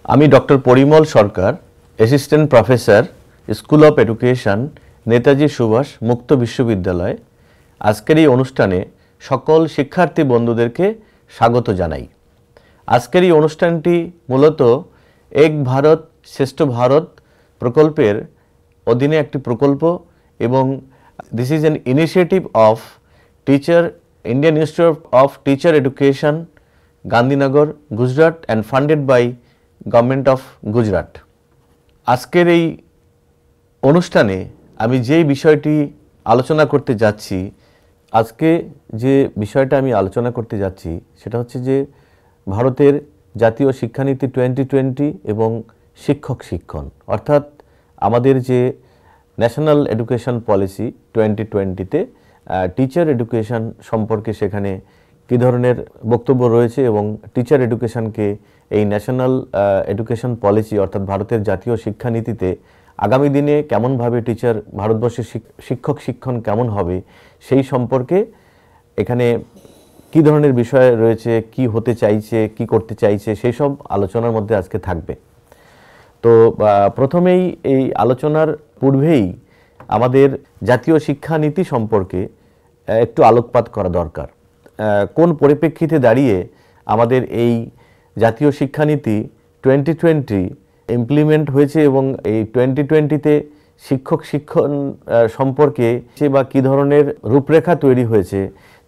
আমি doctor Parimal Sarkar, assistant professor, school of education, Netaji Subhas Mukta Vishwavidyalaya. আজকের এই অনুষ্ঠানে সকল শিক্ষার্থী বন্ধুদেরকে স্বাগত জানাই। আজকের এই অনুষ্ঠানটি মূলত এক ভারত শ্রেষ্ঠ ভারত প্রকল্পের অধীনে একটি প্রকল্প এবং this is an initiative of teacher Indian institute of teacher education, Gandhinagar, Gujarat and funded by government of Gujarat. আজকের এই অনুষ্ঠানে আমি যেই বিষয়টি আলোচনা করতে যাচ্ছি, আজকে যে বিষয়টা আমি আলোচনা করতে যাচ্ছি সেটা হচ্ছে যে ভারতের জাতীয় শিক্ষানীতি 2020 এবং শিক্ষক শিক্ষণ, অর্থাৎ আমাদের যে ন্যাশনাল এডুকেশন পলিসি 2020-তে টিচার এডুকেশন সম্পর্কে সেখানে কী ধরনের বক্তব্য রয়েছে এবং টিচার এডুকেশনকে এই ন্যাশনাল এডুকেশন পলিসি অর্থাৎ ভারতের জাতীয় শিক্ষানীতিতে আগামী দিনে কেমনভাবে টিচার ভারতবর্ষের শিক্ষক শিক্ষণ কেমন হবে সেই সম্পর্কে এখানে কী ধরনের বিষয় রয়েছে, কি হতে চাইছে, কি করতে চাইছে, সেই সব আলোচনার মধ্যে আজকে থাকবে। তো প্রথমেই এই আলোচনার পূর্বেই আমাদের জাতীয় শিক্ষানীতি সম্পর্কে একটু আলোকপাত করা দরকার। কোন পরিপ্রেক্ষিতে দাঁড়িয়ে আমাদের এই জাতীয় শিক্ষানীতি 2020 ইমপ্লিমেন্ট হয়েছে এবং এই 2020-তে শিক্ষক শিক্ষণ সম্পর্কে বা কী ধরনের রূপরেখা তৈরি হয়েছে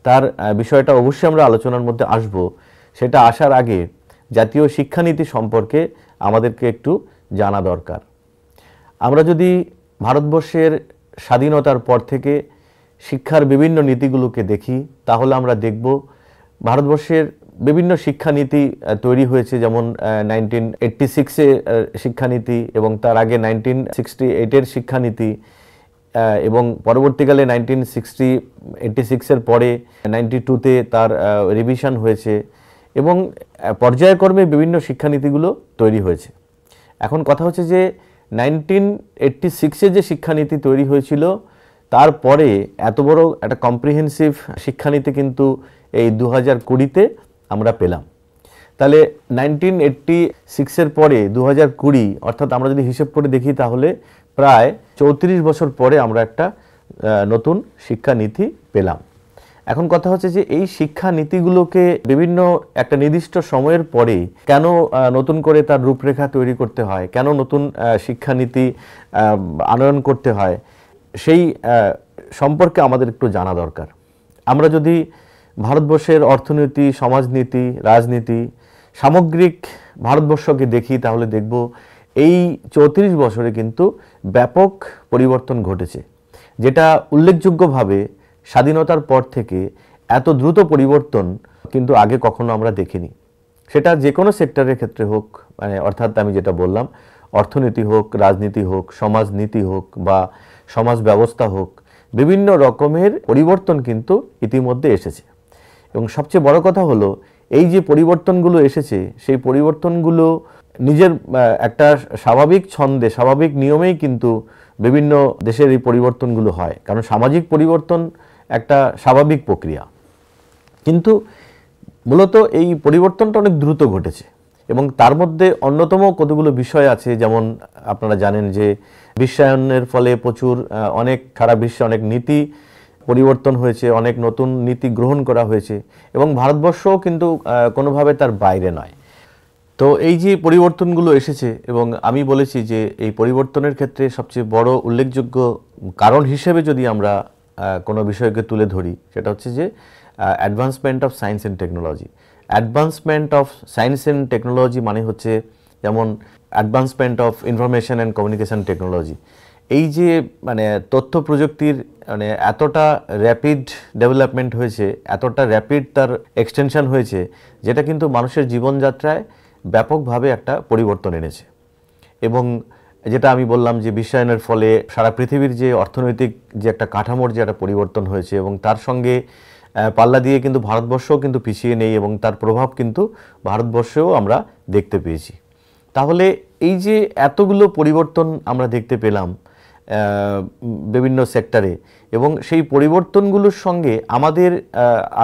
তার বিষয়টা অবশ্যই আমরা আলোচনার মধ্যে আসব। সেটা আসার আগে জাতীয় শিক্ষানীতি সম্পর্কে আমাদেরকে একটু জানা দরকার। আমরা যদি ভারতবর্ষের স্বাধীনতার পর থেকে শিক্ষার বিভিন্ন নীতিগুলোকে দেখি তাহলে আমরা দেখব ভারতবর্ষের বিভিন্ন শিক্ষানীতি তৈরি হয়েছে, যেমন 1986-এ শিক্ষানীতি এবং তার আগে 1968-এর শিক্ষানীতি এবং পরবর্তীকালে 1986-এর পরে 92-তে তার রিভিশন হয়েছে এবং পর্যায়ক্রমে বিভিন্ন শিক্ষানীতিগুলো তৈরি হয়েছে। এখন কথা হচ্ছে যে 1986-এ যে শিক্ষানীতি তৈরি হয়েছিল তারপরে এত বড় একটা কম্প্রিহেন্সিভ শিক্ষানীতি কিন্তু এই 2020-তে আমরা পেলাম। তাহলে 1986-এর পরে 2020 অর্থাৎ আমরা যদি হিসেব করে দেখি তাহলে প্রায় 34 বছর পরে আমরা একটা নতুন শিক্ষানীতি পেলাম। এখন কথা হচ্ছে যে এই শিক্ষানীতিগুলোকে বিভিন্ন একটা নির্দিষ্ট সময়ের পরে কেন নতুন করে তার রূপরেখা তৈরি করতে হয়, কেন নতুন শিক্ষানীতি আনয়ন করতে হয়, সেই সম্পর্কে আমাদের একটু জানা দরকার। আমরা যদি ভারতবর্ষের অর্থনীতি, সমাজনীতি, রাজনীতি, সামগ্রিক ভারতবর্ষকে দেখি তাহলে দেখব এই 34 বছরে কিন্তু ব্যাপক পরিবর্তন ঘটেছে, যেটা উল্লেখযোগ্যভাবে স্বাধীনতার পর থেকে এত দ্রুত পরিবর্তন কিন্তু আগে কখনো আমরা দেখিনি। সেটা যে কোনো সেক্টরের ক্ষেত্রে হোক, মানে অর্থাৎ আমি যেটা বললাম অর্থনীতি হোক, রাজনীতি হোক, সমাজনীতি হোক বা সমাজ ব্যবস্থা হোক, বিভিন্ন রকমের পরিবর্তন কিন্তু ইতিমধ্যে এসেছে। এবং সবচেয়ে বড় কথা হলো এই যে পরিবর্তনগুলো এসেছে সেই পরিবর্তনগুলো নিজের একটা স্বাভাবিক ছন্দে, স্বাভাবিক নিয়মেই কিন্তু বিভিন্ন দেশের এই পরিবর্তনগুলো হয়, কারণ সামাজিক পরিবর্তন একটা স্বাভাবিক প্রক্রিয়া। কিন্তু মূলত এই পরিবর্তনটা অনেক দ্রুত ঘটেছে এবং তার মধ্যে অন্যতম কতগুলো বিষয় আছে, যেমন আপনারা জানেন যে বিশ্বায়নের ফলে প্রচুর অনেক সারা বিশ্বে অনেক নীতি পরিবর্তন হয়েছে, অনেক নতুন নীতি গ্রহণ করা হয়েছে এবং ভারতবর্ষও কিন্তু কোনোভাবে তার বাইরে নয়। তো এই যে পরিবর্তনগুলো এসেছে এবং আমি বলেছি যে এই পরিবর্তনের ক্ষেত্রে সবচেয়ে বড় উল্লেখযোগ্য কারণ হিসেবে যদি আমরা কোনো বিষয়কে তুলে ধরি সেটা হচ্ছে যে advancement of science and technology. Advancement of science and technology মানে হচ্ছে যেমন advancement of information and communication technology. এই যে মানে তথ্য প্রযুক্তির মানে এতটা র্যাপিড ডেভেলপমেন্ট হয়েছে, এতটা র্যাপিড তার এক্সটেনশন হয়েছে, যেটা কিন্তু মানুষের জীবনযাত্রায় ব্যাপকভাবে একটা পরিবর্তন এনেছে। এবং যেটা আমি বললাম যে বিশ্বায়নের ফলে সারা পৃথিবীর যে অর্থনৈতিক যে একটা কাঠামোর যে একটা পরিবর্তন হয়েছে এবং তার সঙ্গে পাল্লা দিয়ে কিন্তু ভারতবর্ষও কিন্তু পিছিয়ে নেই এবং তার প্রভাব কিন্তু ভারতবর্ষেও আমরা দেখতে পেয়েছি। তাহলে এই যে এতগুলো পরিবর্তন আমরা দেখতে পেলাম বিভিন্ন সেক্টরে এবং সেই পরিবর্তনগুলোর সঙ্গে আমাদের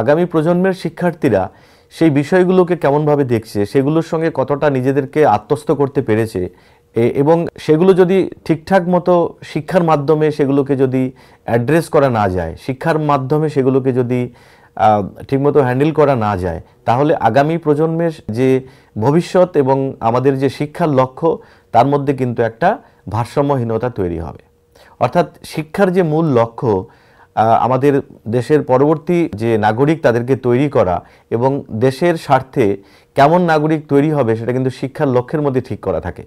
আগামী প্রজন্মের শিক্ষার্থীরা সেই বিষয়গুলোকে কেমনভাবে দেখছে, সেগুলোর সঙ্গে কতটা নিজেদেরকে আত্মস্থ করতে পেরেছে, এবং সেগুলো যদি ঠিকঠাক মতো শিক্ষার মাধ্যমে সেগুলোকে যদি অ্যাড্রেস করা না যায়, শিক্ষার মাধ্যমে সেগুলোকে যদি ঠিকমতো হ্যান্ডেল করা না যায়, তাহলে আগামী প্রজন্মের যে ভবিষ্যৎ এবং আমাদের যে শিক্ষার লক্ষ্য তার মধ্যে কিন্তু একটা ভারসাম্যহীনতা তৈরি হবে। অর্থাৎ শিক্ষার যে মূল লক্ষ্য আমাদের দেশের পরবর্তী যে নাগরিক তাদেরকে তৈরি করা এবং দেশের স্বার্থে কেমন নাগরিক তৈরি হবে সেটা কিন্তু শিক্ষার লক্ষ্যের মধ্যে ঠিক করা থাকে।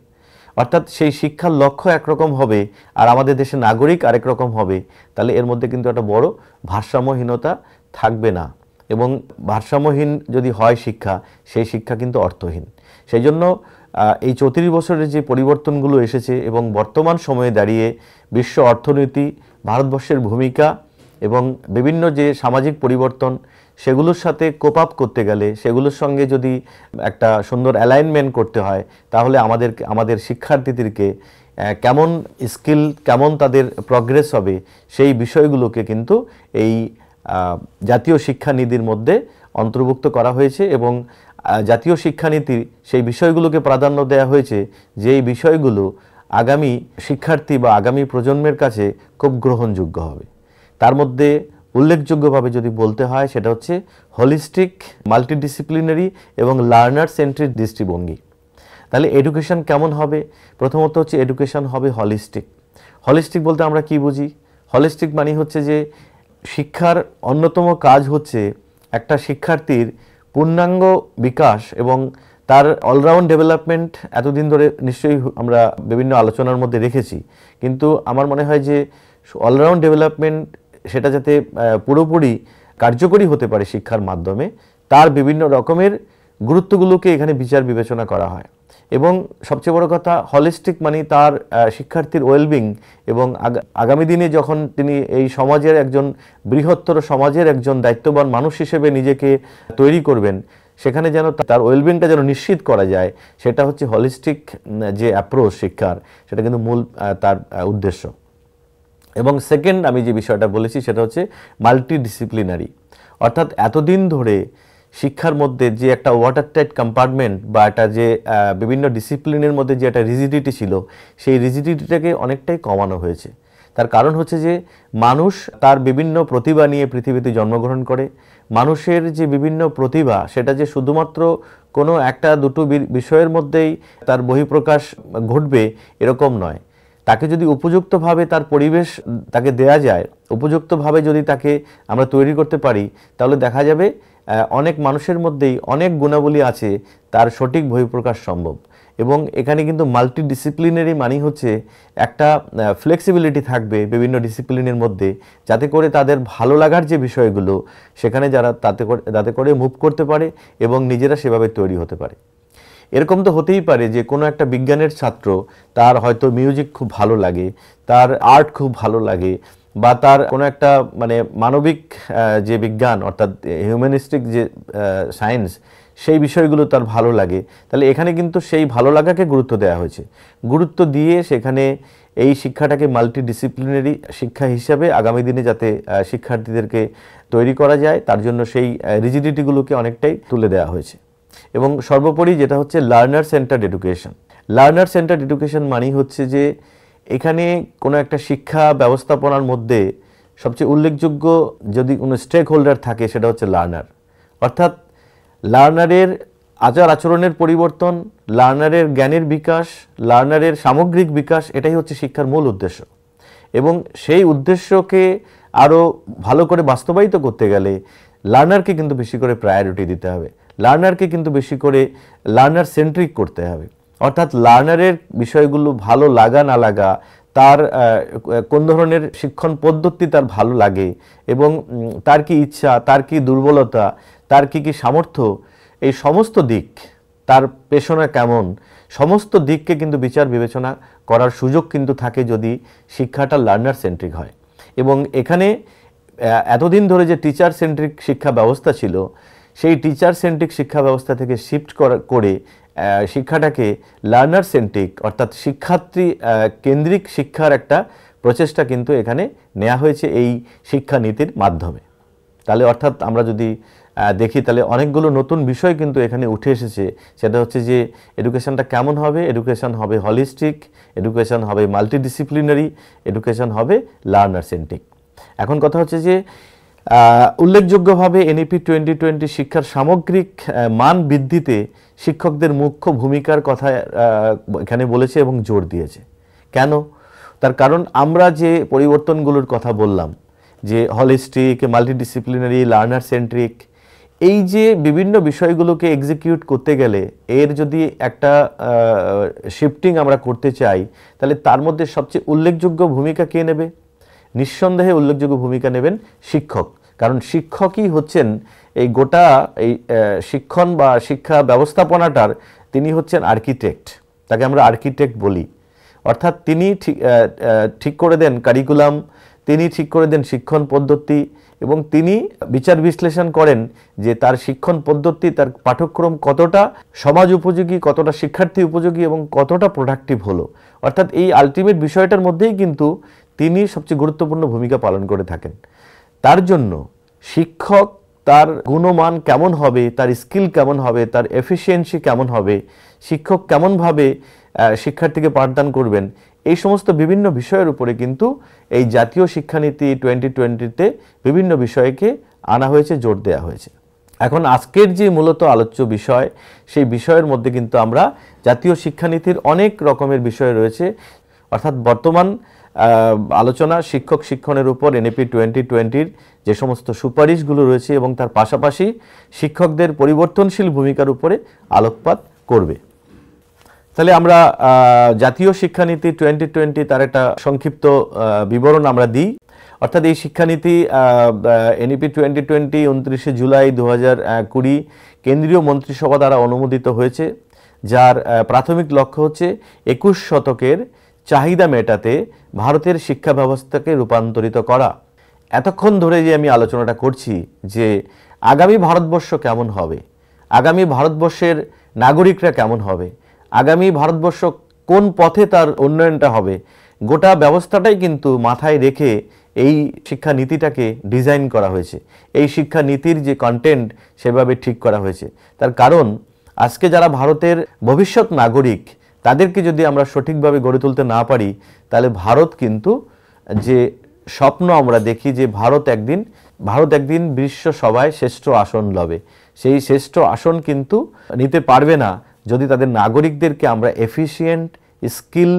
অর্থাৎ সেই শিক্ষার লক্ষ্য একরকম হবে আর আমাদের দেশের নাগরিক আরেক রকম হবে, তাহলে এর মধ্যে কিন্তু একটা বড় ভারসাম্যহীনতা থাকবে না। এবং ভারসাম্যহীন যদি হয় শিক্ষা, সেই শিক্ষা কিন্তু অর্থহীন। সেই জন্য এই 34 বছরের যে পরিবর্তনগুলো এসেছে এবং বর্তমান সময়ে দাঁড়িয়ে বিশ্ব অর্থনীতি, ভারতবর্ষের ভূমিকা এবং বিভিন্ন যে সামাজিক পরিবর্তন, সেগুলোর সাথে কোপ আপ করতে গেলে, সেগুলোর সঙ্গে যদি একটা সুন্দর অ্যালাইনমেন্ট করতে হয়, তাহলে আমাদের শিক্ষার্থীদেরকে কেমন স্কিল, কেমন তাদের প্রগ্রেস হবে, সেই বিষয়গুলোকে কিন্তু এই জাতীয় শিক্ষানীতির মধ্যে অন্তর্ভুক্ত করা হয়েছে। এবং জাতীয় শিক্ষানীতি সেই বিষয়গুলোকে প্রাধান্য দেওয়া হয়েছে, যেই বিষয়গুলো আগামী শিক্ষার্থী বা আগামী প্রজন্মের কাছে খুব গ্রহণযোগ্য হবে। তার মধ্যে উল্লেখযোগ্যভাবে যদি বলতে হয়, সেটা হচ্ছে হলিস্টিক, মাল্টিডিসিপ্লিনারি এবং লার্নার সেন্ট্রিক দৃষ্টিভঙ্গি। তাহলে এডুকেশন কেমন হবে? প্রথমত হচ্ছে এডুকেশন হবে হলিস্টিক। হলিস্টিক বলতে আমরা কি বুঝি? হলিস্টিক মানে হচ্ছে যে শিক্ষার অন্যতম কাজ হচ্ছে একটা শিক্ষার্থীর পূর্ণাঙ্গ বিকাশ এবং তার অলরাউন্ড ডেভেলপমেন্ট। এতদিন ধরে নিশ্চয়ই আমরা বিভিন্ন আলোচনার মধ্যে রেখেছি, কিন্তু আমার মনে হয় যে অলরাউন্ড ডেভেলপমেন্ট সেটা যাতে পুরোপুরি কার্যকরী হতে পারে শিক্ষার মাধ্যমে, তার বিভিন্ন রকমের গুরুত্বগুলোকে এখানে বিচার বিবেচনা করা হয়। এবং সবচেয়ে বড় কথা, হলিস্টিক মানে তার শিক্ষার্থীর ওয়েলবিং এবং আগামী দিনে যখন তিনি এই সমাজের একজন বৃহত্তর সমাজের একজন দায়িত্ববান মানুষ হিসেবে নিজেকে তৈরি করবেন, সেখানে যেন তার ওয়েলবিংটা যেন নিশ্চিত করা যায়, সেটা হচ্ছে হলিস্টিক যে অ্যাপ্রোচ শিক্ষার, সেটা কিন্তু মূল তার উদ্দেশ্য। এবং সেকেন্ড আমি যে বিষয়টা বলেছি সেটা হচ্ছে মাল্টিডিসিপ্লিনারি। অর্থাৎ এতদিন ধরে শিক্ষার মধ্যে যে একটা ওয়াটার টাইট কম্পার্টমেন্ট বা একটা যে বিভিন্ন ডিসিপ্লিনের মধ্যে যে একটা রিজিডিটি ছিল, সেই রিজিডিটিটাকে অনেকটাই কমানো হয়েছে। তার কারণ হচ্ছে যে মানুষ তার বিভিন্ন প্রতিভা নিয়ে পৃথিবীতে জন্মগ্রহণ করে। মানুষের যে বিভিন্ন প্রতিভা, সেটা যে শুধুমাত্র কোনো একটা দুটো বিষয়ের মধ্যেই তার বহিঃপ্রকাশ ঘটবে এরকম নয়। তাকে যদি উপযুক্তভাবে তার পরিবেশ তাকে দেয়া যায়, উপযুক্তভাবে যদি তাকে আমরা তৈরি করতে পারি, তাহলে দেখা যাবে অনেক মানুষের মধ্যেই অনেক গুণাবলী আছে, তার সঠিক বহিঃপ্রকাশ সম্ভব। এবং এখানে কিন্তু মাল্টিডিসিপ্লিনারি মানে হচ্ছে একটা ফ্লেক্সিবিলিটি থাকবে বিভিন্ন ডিসিপ্লিনের মধ্যে, যাতে করে তাদের ভালো লাগার যে বিষয়গুলো সেখানে যারা তাতে করে মুভ করতে পারে এবং নিজেরা সেভাবে তৈরি হতে পারে। এরকম তো হতেই পারে যে কোনো একটা বিজ্ঞানের ছাত্র, তার হয়তো মিউজিক খুব ভালো লাগে, তার আর্ট খুব ভালো লাগে, বা তার কোনো একটা মানে মানবিক যে বিজ্ঞান অর্থাৎ হিউম্যানিস্টিক যে সায়েন্স, সেই বিষয়গুলো তার ভালো লাগে। তাহলে এখানে কিন্তু সেই ভালো লাগাকে গুরুত্ব দেওয়া হয়েছে। গুরুত্ব দিয়ে সেখানে এই শিক্ষাটাকে মাল্টিডিসিপ্লিনারি শিক্ষা হিসাবে আগামী দিনে যাতে শিক্ষার্থীদেরকে তৈরি করা যায়, তার জন্য সেই রিজিডিটিগুলোকে অনেকটাই তুলে দেওয়া হয়েছে। এবং সর্বোপরি যেটা হচ্ছে learner centred education. Learner centred education মানেই হচ্ছে যে এখানে কোনো একটা শিক্ষা ব্যবস্থাপনার মধ্যে সবচেয়ে উল্লেখযোগ্য যদি কোনো স্টেক হোল্ডার থাকে, সেটা হচ্ছে লার্নার। অর্থাৎ লার্নারের আচার আচরণের পরিবর্তন, লার্নারের জ্ঞানের বিকাশ, লার্নারের সামগ্রিক বিকাশ, এটাই হচ্ছে শিক্ষার মূল উদ্দেশ্য। এবং সেই উদ্দেশ্যকে আরও ভালো করে বাস্তবায়িত করতে গেলে লার্নারকে কিন্তু বেশি করে প্রায়োরিটি দিতে হবে, লার্নারকে কিন্তু বেশি করে লার্নার সেন্ট্রিক করতে হবে। অর্থাৎ লার্নারের বিষয়গুলো ভালো লাগা না লাগা, তার কোন ধরনের শিক্ষণ পদ্ধতি তার ভালো লাগে এবং তার কি ইচ্ছা, তার কি দুর্বলতা, তার কি সামর্থ্য, এই সমস্ত দিক, তার পেশনা কেমন, সমস্ত দিককে কিন্তু বিচার বিবেচনা করার সুযোগ কিন্তু থাকে যদি শিক্ষাটা লার্নার সেন্ট্রিক হয়। এবং এখানে এতদিন ধরে যে টিচার সেন্ট্রিক শিক্ষা ব্যবস্থা ছিল, সেই টিচার সেন্ট্রিক শিক্ষা ব্যবস্থা থেকে শিফট করে শিক্ষাটাকে লার্নার সেন্ট্রিক অর্থাৎ শিক্ষার্থী কেন্দ্রিক শিক্ষার একটা প্রচেষ্টা কিন্তু এখানে নেওয়া হয়েছে এই শিক্ষানীতির মাধ্যমে। তাহলে অর্থাৎ আমরা যদি দেখি, তাহলে অনেকগুলো নতুন বিষয় কিন্তু এখানে উঠে এসেছে। সেটা হচ্ছে যে এডুকেশনটা কেমন হবে, এডুকেশন হবে হলিস্টিক, এডুকেশন হবে মাল্টিডিসিপ্লিনারি, এডুকেশন হবে লার্নার সেন্ট্রিক। এখন কথা হচ্ছে যে উল্লেখযোগ্যভাবে এনইপি 2020 শিক্ষার সামগ্রিক মান বৃদ্ধিতে শিক্ষকদের মুখ্য ভূমিকার কথা এখানে বলেছে এবং জোর দিয়েছে। কেন? তার কারণ আমরা যে পরিবর্তনগুলোর কথা বললাম, যে হলিস্টিক, মাল্টিডিসিপ্লিনারি, লার্নার সেন্ট্রিক, এই যে বিভিন্ন বিষয়গুলোকে এক্সিকিউট করতে গেলে এর যদি একটা শিফটিং আমরা করতে চাই, তাহলে তার মধ্যে সবচেয়ে উল্লেখযোগ্য ভূমিকা কে নেবে? নিঃসন্দেহে উল্লেখযোগ্য ভূমিকা নেবেন শিক্ষক। কারণ শিক্ষকই হচ্ছেন এই গোটা এই শিক্ষণ বা শিক্ষা ব্যবস্থাপনাটার, তিনি হচ্ছেন আর্কিটেক্ট, তাকে আমরা আর্কিটেক্ট বলি। অর্থাৎ তিনি ঠিক করে দেন কারিকুলাম, তিনি ঠিক করে দেন শিক্ষণ পদ্ধতি, এবং তিনি বিচার বিশ্লেষণ করেন যে তার শিক্ষণ পদ্ধতি, তার পাঠ্যক্রম কতটা সমাজ উপযোগী, কতটা শিক্ষার্থী উপযোগী এবং কতটা প্রোডাক্টিভ হলো। অর্থাৎ এই আলটিমেট বিষয়টার মধ্যেই কিন্তু তিনি সবচেয়ে গুরুত্বপূর্ণ ভূমিকা পালন করে থাকেন। তার জন্য শিক্ষক তার গুণমান কেমন হবে, তার স্কিল কেমন হবে, তার এফিসিয়েন্সি কেমন হবে, শিক্ষক কেমনভাবে শিক্ষার্থীকে পাঠদান করবেন, এই সমস্ত বিভিন্ন বিষয়ের উপরে কিন্তু এই জাতীয় শিক্ষানীতি 2020-তে বিভিন্ন বিষয়কে আনা হয়েছে, জোর দেওয়া হয়েছে। এখন আজকের যে মূলত আলোচ্য বিষয়, সেই বিষয়ের মধ্যে কিন্তু আমরা জাতীয় শিক্ষানীতির অনেক রকমের বিষয় রয়েছে। অর্থাৎ বর্তমান আলোচনা শিক্ষক শিক্ষণের উপর এনইপি 2020-র যে সমস্ত সুপারিশগুলো রয়েছে এবং তার পাশাপাশি শিক্ষকদের পরিবর্তনশীল ভূমিকার উপরে আলোকপাত করবে। তাহলে আমরা জাতীয় শিক্ষানীতি 2020 তার একটা সংক্ষিপ্ত বিবরণ আমরা দিই। অর্থাৎ এই শিক্ষানীতি এনইপি 2020 29 জুলাই 2020 কেন্দ্রীয় মন্ত্রিসভা দ্বারা অনুমোদিত হয়েছে, যার প্রাথমিক লক্ষ্য হচ্ছে 21 শতকের চাহিদা মেটাতে ভারতের শিক্ষা ব্যবস্থাকে রূপান্তরিত করা। এতক্ষণ ধরে যে আমি আলোচনাটা করছি যে আগামী ভারতবর্ষ কেমন হবে, আগামী ভারতবর্ষের নাগরিকরা কেমন হবে, আগামী ভারতবর্ষ কোন পথে তার উন্নয়নটা হবে, গোটা ব্যবস্থাটাই কিন্তু মাথায় রেখে এই শিক্ষা নীতিটাকে ডিজাইন করা হয়েছে। এই শিক্ষা নীতির যে কন্টেন্ট সেভাবে ঠিক করা হয়েছে। তার কারণ আজকে যারা ভারতের ভবিষ্যৎ নাগরিক, তাদেরকে যদি আমরা সঠিকভাবে গড়ে তুলতে না পারি, তাহলে ভারত কিন্তু যে স্বপ্ন আমরা দেখি যে ভারত একদিন বিশ্ব সভায় শ্রেষ্ঠ আসন লবে, সেই শ্রেষ্ঠ আসন কিন্তু নিতে পারবে না যদি তাদের নাগরিকদেরকে আমরা এফিশিয়েন্ট, স্কিল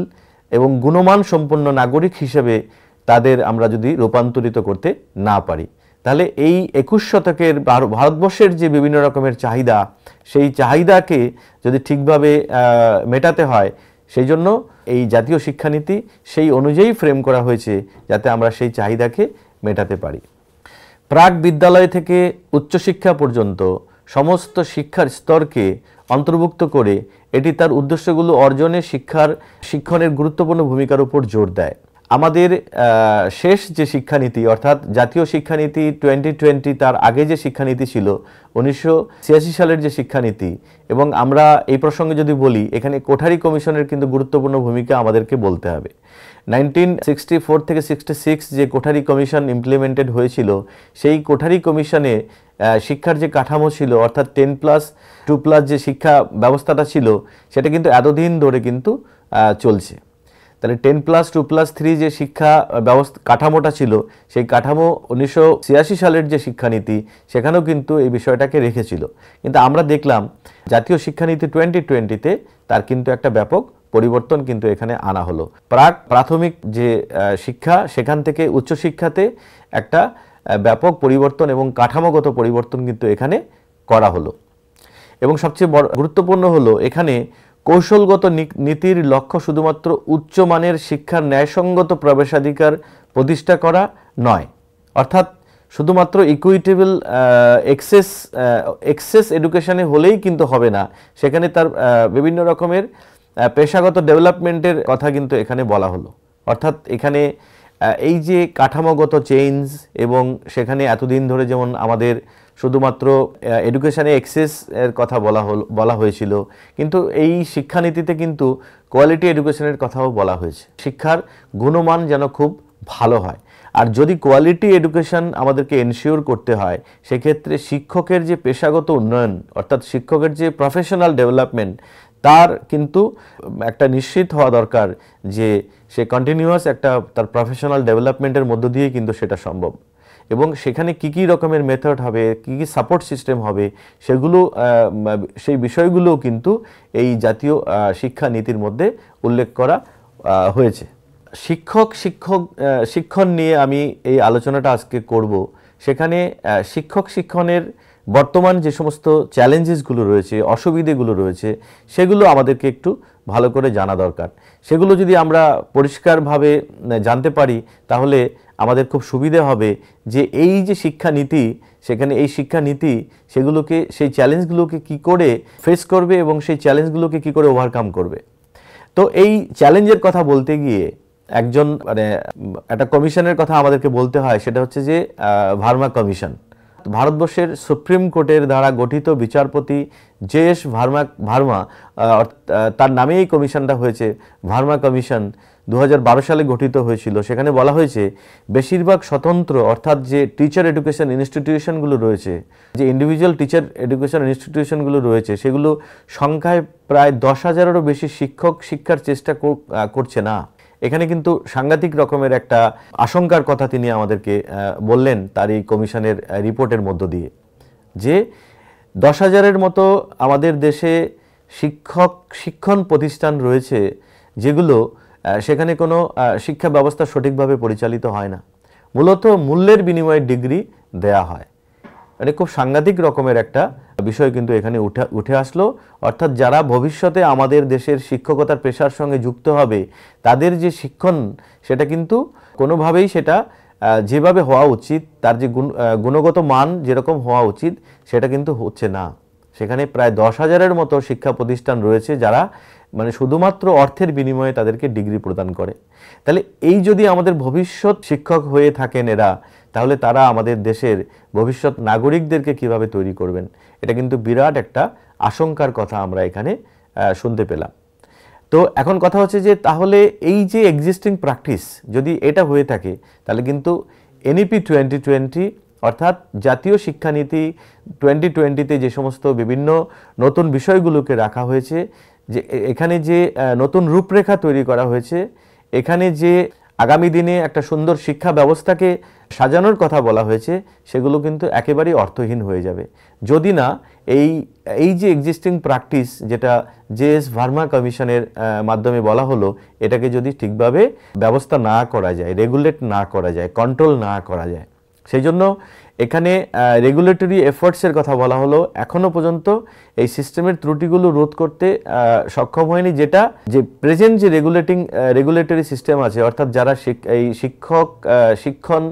এবং গুণমান সম্পন্ন নাগরিক হিসেবে তাদের আমরা যদি রূপান্তরিত করতে না পারি। তাহলে এই 21 শতকের ভারতবর্ষের যে বিভিন্ন রকমের চাহিদা, সেই চাহিদাকে যদি ঠিকভাবে মেটাতে হয়, সেই জন্য এই জাতীয় শিক্ষানীতি সেই অনুযায়ী ফ্রেম করা হয়েছে যাতে আমরা সেই চাহিদাকে মেটাতে পারি। প্রাক বিদ্যালয় থেকে উচ্চশিক্ষা পর্যন্ত সমস্ত শিক্ষার স্তরকে অন্তর্ভুক্ত করে এটি তার উদ্দেশ্যগুলো অর্জনে শিক্ষণের গুরুত্বপূর্ণ ভূমিকার উপর জোর দেয়। আমাদের শেষ যে শিক্ষানীতি অর্থাৎ জাতীয় শিক্ষানীতি 2020, তার আগে যে শিক্ষানীতি ছিল 1986 সালের যে শিক্ষানীতি, এবং আমরা এই প্রসঙ্গে যদি বলি, এখানে কোঠারি কমিশনের কিন্তু গুরুত্বপূর্ণ ভূমিকা আমাদেরকে বলতে হবে। 1964 থেকে 66 যে কোঠারি কমিশন ইমপ্লিমেন্টেড হয়েছিল, সেই কোঠারি কমিশনে শিক্ষার যে কাঠামো ছিল অর্থাৎ 10+2+ যে শিক্ষা ব্যবস্থাটা ছিল, সেটা কিন্তু এতদিন ধরে কিন্তু চলছে। তাহলে 10+2+3 যে শিক্ষা ব্যবস্থা কাঠামোটা ছিল, সেই কাঠামো 1986 সালের যে শিক্ষানীতি, সেখানেও কিন্তু এই বিষয়টাকে রেখেছিল। কিন্তু আমরা দেখলাম জাতীয় শিক্ষানীতি 2020-তে তার কিন্তু একটা ব্যাপক পরিবর্তন কিন্তু এখানে আনা হলো। প্রাথমিক যে শিক্ষা, সেখান থেকে উচ্চশিক্ষাতে একটা ব্যাপক পরিবর্তন এবং কাঠামোগত পরিবর্তন কিন্তু এখানে করা হলো। এবং সবচেয়ে গুরুত্বপূর্ণ হলো এখানে কৌশলগত নীতির লক্ষ্য শুধুমাত্র উচ্চমানের শিক্ষার ন্যায়সঙ্গত প্রবেশাধিকার প্রতিষ্ঠা করা নয়। অর্থাৎ শুধুমাত্র ইকুইটেবল এক্সেস এডুকেশনে হলেই কিন্তু হবে না, সেখানে তার বিভিন্ন রকমের পেশাগত ডেভেলপমেন্টের কথা কিন্তু এখানে বলা হলো। অর্থাৎ এখানে এই যে কাঠামোগত চেঞ্জ, এবং সেখানে এতদিন ধরে যেমন আমাদের শুধুমাত্র এডুকেশনে এক্সেস এর কথা বলা হয়েছিল, কিন্তু এই শিক্ষানীতিতে কিন্তু কোয়ালিটি এডুকেশনের কথাও বলা হয়েছে। শিক্ষার গুণমান যেন খুব ভালো হয়। আর যদি কোয়ালিটি এডুকেশন আমাদেরকে এনশিওর করতে হয়, সেক্ষেত্রে শিক্ষকের যে পেশাগত উন্নয়ন, অর্থাৎ শিক্ষকের যে প্রফেশনাল ডেভেলপমেন্ট, তার কিন্তু একটা নিশ্চিত হওয়া দরকার যে সে কন্টিনিউয়াস একটা তার প্রফেশনাল ডেভেলপমেন্টের মধ্য দিয়ে কিন্তু সেটা সম্ভব। এবং সেখানে কি কি রকমের মেথড হবে, কি কি সাপোর্ট সিস্টেম হবে, সেগুলো সেই বিষয়গুলোও কিন্তু এই জাতীয় শিক্ষা নীতির মধ্যে উল্লেখ করা হয়েছে। শিক্ষণ নিয়ে আমি এই আলোচনাটা আজকে করব। সেখানে শিক্ষণের বর্তমান যে সমস্ত চ্যালেঞ্জেসগুলো রয়েছে, অসুবিধেগুলো রয়েছে, সেগুলো আমাদেরকে একটু ভালো করে জানা দরকার। সেগুলো যদি আমরা পরিষ্কারভাবে জানতে পারি, তাহলে আমাদের খুব সুবিধে হবে যে এই যে শিক্ষানীতি, সেখানে এই শিক্ষানীতি সেগুলোকে, সেই চ্যালেঞ্জগুলোকে কি করে ফেস করবে এবং সেই চ্যালেঞ্জগুলোকে কি করে ওভারকাম করবে। তো এই চ্যালেঞ্জের কথা বলতে গিয়ে একজন একটা কমিশনের কথা আমাদেরকে বলতে হয়, সেটা হচ্ছে যে ভার্মা কমিশন। ভারতবর্ষের সুপ্রিম কোর্টের দ্বারা গঠিত বিচারপতি জে.এস. ভার্মা, তার নামেই এই কমিশনটা হয়েছে, ভার্মা কমিশন 2012 সালে গঠিত হয়েছিল। সেখানে বলা হয়েছে বেশিরভাগ স্বতন্ত্র, অর্থাৎ যে টিচার এডুকেশন ইনস্টিটিউশনগুলো রয়েছে, যে ইন্ডিভিজুয়াল টিচার এডুকেশন ইনস্টিটিউশনগুলো রয়েছে, সেগুলো সংখ্যায় প্রায় 10,000-এরও বেশি শিক্ষক শিক্ষার চেষ্টা করছে না। এখানে কিন্তু সাংঘাতিক রকমের একটা আশঙ্কার কথা তিনি আমাদেরকে বললেন তার এই কমিশনের রিপোর্টের মধ্য দিয়ে, যে 10,000-এর মতো আমাদের দেশে শিক্ষণ প্রতিষ্ঠান রয়েছে, যেগুলো সেখানে কোনো শিক্ষা ব্যবস্থা সঠিকভাবে পরিচালিত হয় না, মূলত মূল্যের বিনিময়ে ডিগ্রি দেয়া হয়। মানে খুব সাংঘাতিক রকমের একটা বিষয় কিন্তু এখানে উঠে আসলো। অর্থাৎ যারা ভবিষ্যতে আমাদের দেশের শিক্ষকতার পেশার সঙ্গে যুক্ত হবে, তাদের যে শিক্ষণ, সেটা কিন্তু কোনোভাবেই সেটা যেভাবে হওয়া উচিত, তার যে গুণগত মান যেরকম হওয়া উচিত, সেটা কিন্তু হচ্ছে না। সেখানে প্রায় 10,000-এর মতো শিক্ষা প্রতিষ্ঠান রয়েছে যারা মানে শুধুমাত্র অর্থের বিনিময়ে তাদেরকে ডিগ্রি প্রদান করে। তাহলে এই যদি আমাদের ভবিষ্যৎ শিক্ষক হয়ে থাকেন এরা, তাহলে তারা আমাদের দেশের ভবিষ্যৎ নাগরিকদেরকে কিভাবে তৈরি করবেন, এটা কিন্তু বিরাট একটা আশঙ্কার কথা আমরা এখানে শুনতে পেলাম। তো এখন কথা হচ্ছে যে তাহলে এই যে এক্সিস্টিং প্র্যাকটিস যদি এটা হয়ে থাকে, তাহলে কিন্তু এনইপি 2020 অর্থাৎ জাতীয় শিক্ষানীতি 2020-তে যে সমস্ত বিভিন্ন নতুন বিষয়গুলোকে রাখা হয়েছে, যে এখানে যে নতুন রূপরেখা তৈরি করা হয়েছে, এখানে যে আগামী দিনে একটা সুন্দর শিক্ষা ব্যবস্থাকে সাজানোর কথা বলা হয়েছে, সেগুলো কিন্তু একেবারেই অর্থহীন হয়ে যাবে যদি না এই যে এক্সিস্টিং প্র্যাকটিস, যেটা জে.এস. ভার্মা কমিশনের মাধ্যমে বলা হলো, এটাকে যদি ঠিকভাবে ব্যবস্থা না করা যায়, রেগুলেট না করা যায়, কন্ট্রোল না করা যায়। সেই জন্য এখানে রেগুলেটরি এফোর্টসের কথা বলা হলো। এখনো পর্যন্ত এই সিস্টেমের ত্রুটিগুলো রোধ করতে সক্ষম হয়নি, যেটা যে প্রেজেন্ট যে রেগুলেটরি সিস্টেম আছে, অর্থাৎ যারা এই শিক্ষণ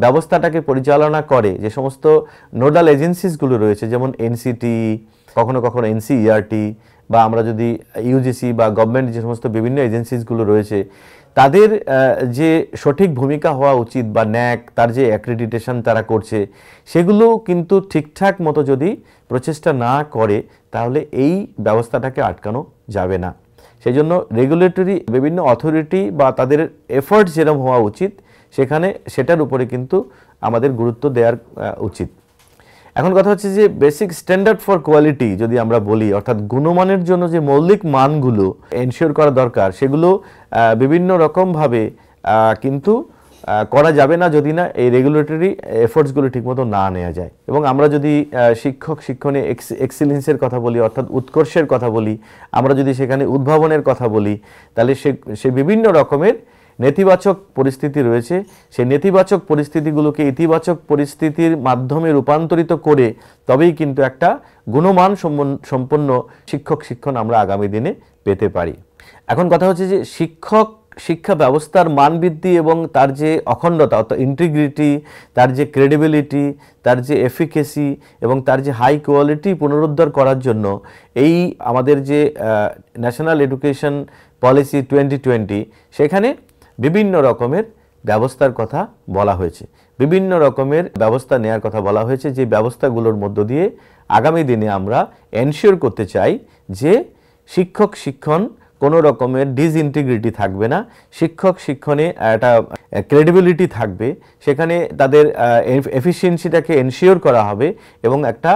ব্যবস্থাটাকে পরিচালনা করে, যে সমস্ত নোডাল এজেন্সিসগুলো রয়েছে, যেমন এনসিটি, কখনো কখনো এনসিইআরটি, বা আমরা যদি ইউজিসি বা গভর্নমেন্ট যে সমস্ত বিভিন্ন এজেন্সিসগুলো রয়েছে, তাদের যে সঠিক ভূমিকা হওয়া উচিত, বা ন্যাক তার যে অ্যাক্রেডিটেশন তারা করছে, সেগুলো কিন্তু ঠিকঠাক মতো যদি প্রচেষ্টা না করে, তাহলে এই ব্যবস্থাটাকে আটকানো যাবে না। সেই জন্য রেগুলেটরি বিভিন্ন অথরিটি বা তাদের এফোর্ট যেরকম হওয়া উচিত, সেটার উপরে কিন্তু আমাদের গুরুত্ব দেওয়ার উচিত। এখন কথা হচ্ছে যে বেসিক স্ট্যান্ডার্ড ফর কোয়ালিটি যদি আমরা বলি, অর্থাৎ গুণমানের জন্য যে মৌলিক মানগুলো এনশিওর করা দরকার, সেগুলো বিভিন্ন রকমভাবে কিন্তু করা যাবে না যদি না এই রেগুলেটরি এফোর্টসগুলো ঠিকমতো না নেওয়া যায়। এবং আমরা যদি শিক্ষণে এক্সিলেন্সের কথা বলি, অর্থাৎ উৎকর্ষের কথা বলি, আমরা যদি সেখানে উদ্ভাবনের কথা বলি, তাহলে সে বিভিন্ন রকমের নেতিবাচক পরিস্থিতি রয়েছে। সেই নেতিবাচক পরিস্থিতিগুলোকে ইতিবাচক পরিস্থিতির মাধ্যমে রূপান্তরিত করে তবেই কিন্তু একটা গুণমান সম্পন্ন শিক্ষণ আমরা আগামী দিনে পেতে পারি। এখন কথা হচ্ছে যে শিক্ষা ব্যবস্থার মান বৃদ্ধি এবং তার যে অখণ্ডতা, অর্থাৎ ইন্টিগ্রিটি, তার যে ক্রেডিবিলিটি, তার যে এফিকেসি এবং তার যে হাই কোয়ালিটি পুনরুদ্ধার করার জন্য এই আমাদের যে ন্যাশনাল এডুকেশন পলিসি 2020, সেখানে বিভিন্ন রকমের ব্যবস্থার কথা বলা হয়েছে, বিভিন্ন রকমের ব্যবস্থা নেওয়ার কথা বলা হয়েছে, যে ব্যবস্থাগুলোর মধ্য দিয়ে আগামী দিনে আমরা এনশিওর করতে চাই যে শিক্ষণ কোনো রকমের ডিসইন্টিগ্রিটি থাকবে না, শিক্ষক শিক্ষণে একটা ক্রেডিবিলিটি থাকবে, সেখানে তাদের এফিসিয়েন্সিটাকে এনশিওর করা হবে এবং একটা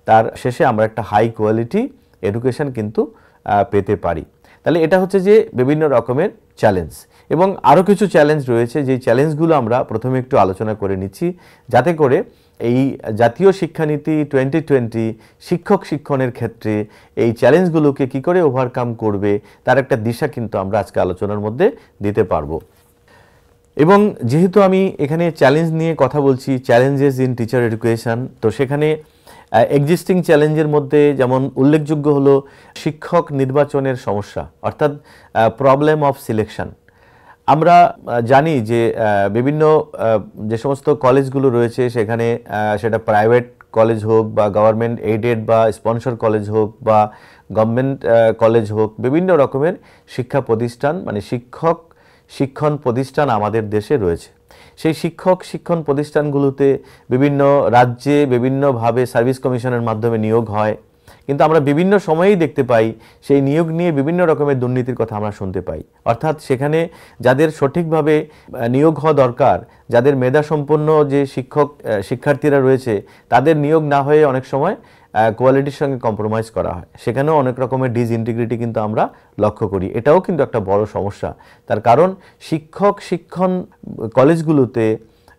তার শেষে আমরা একটা হাই কোয়ালিটি এডুকেশন কিন্তু পেতে পারি। তাহলে এটা হচ্ছে যে বিভিন্ন রকমের চ্যালেঞ্জ, এবং আরও কিছু চ্যালেঞ্জ রয়েছে, যেই চ্যালেঞ্জগুলো আমরা প্রথমে একটু আলোচনা করে নিচ্ছি, যাতে করে এই জাতীয় শিক্ষানীতি 2020 শিক্ষক শিক্ষণের ক্ষেত্রে এই চ্যালেঞ্জগুলোকে কি করে ওভারকাম করবে তার একটা দিশা কিন্তু আমরা আজকে আলোচনার মধ্যে দিতে পারবো। এবং যেহেতু আমি এখানে চ্যালেঞ্জ নিয়ে কথা বলছি, চ্যালেঞ্জেস ইন টিচার এডুকেশন, তো সেখানে এক্সিস্টিং চ্যালেঞ্জের মধ্যে যেমন উল্লেখযোগ্য হলো শিক্ষক নির্বাচনের সমস্যা, অর্থাৎ প্রবলেম অফ সিলেকশন। আমরা জানি যে বিভিন্ন যে সমস্ত কলেজগুলো রয়েছে সেখানে সেটা প্রাইভেট কলেজ হোক বা গভর্নমেন্ট এইডেড বা স্পন্সর কলেজ হোক বা গভর্নমেন্ট কলেজ হোক, বিভিন্ন রকমের শিক্ষা প্রতিষ্ঠান মানে শিক্ষক শিক্ষণ প্রতিষ্ঠান আমাদের দেশে রয়েছে। সেই শিক্ষক শিক্ষণ প্রতিষ্ঠানগুলোতে বিভিন্ন রাজ্যে বিভিন্নভাবে সার্ভিস কমিশনের মাধ্যমে নিয়োগ হয়, কিন্তু আমরা বিভিন্ন সময়েই দেখতে পাই সেই নিয়োগ নিয়ে বিভিন্ন রকমের দুর্নীতির কথা আমরা শুনতে পাই। অর্থাৎ সেখানে যাদের সঠিকভাবে নিয়োগ হওয়া দরকার, যাদের মেধাসম্পন্ন যে শিক্ষার্থীরা রয়েছে, তাদের নিয়োগ না হয়ে অনেক সময় কোয়ালিটির সঙ্গে কম্প্রোমাইজ করা হয়, সেখানেও অনেক রকমের ডিসইন্টিগ্রিটি কিন্তু আমরা লক্ষ্য করি। এটাও কিন্তু একটা বড় সমস্যা। তার কারণ শিক্ষক শিক্ষণ কলেজগুলোতে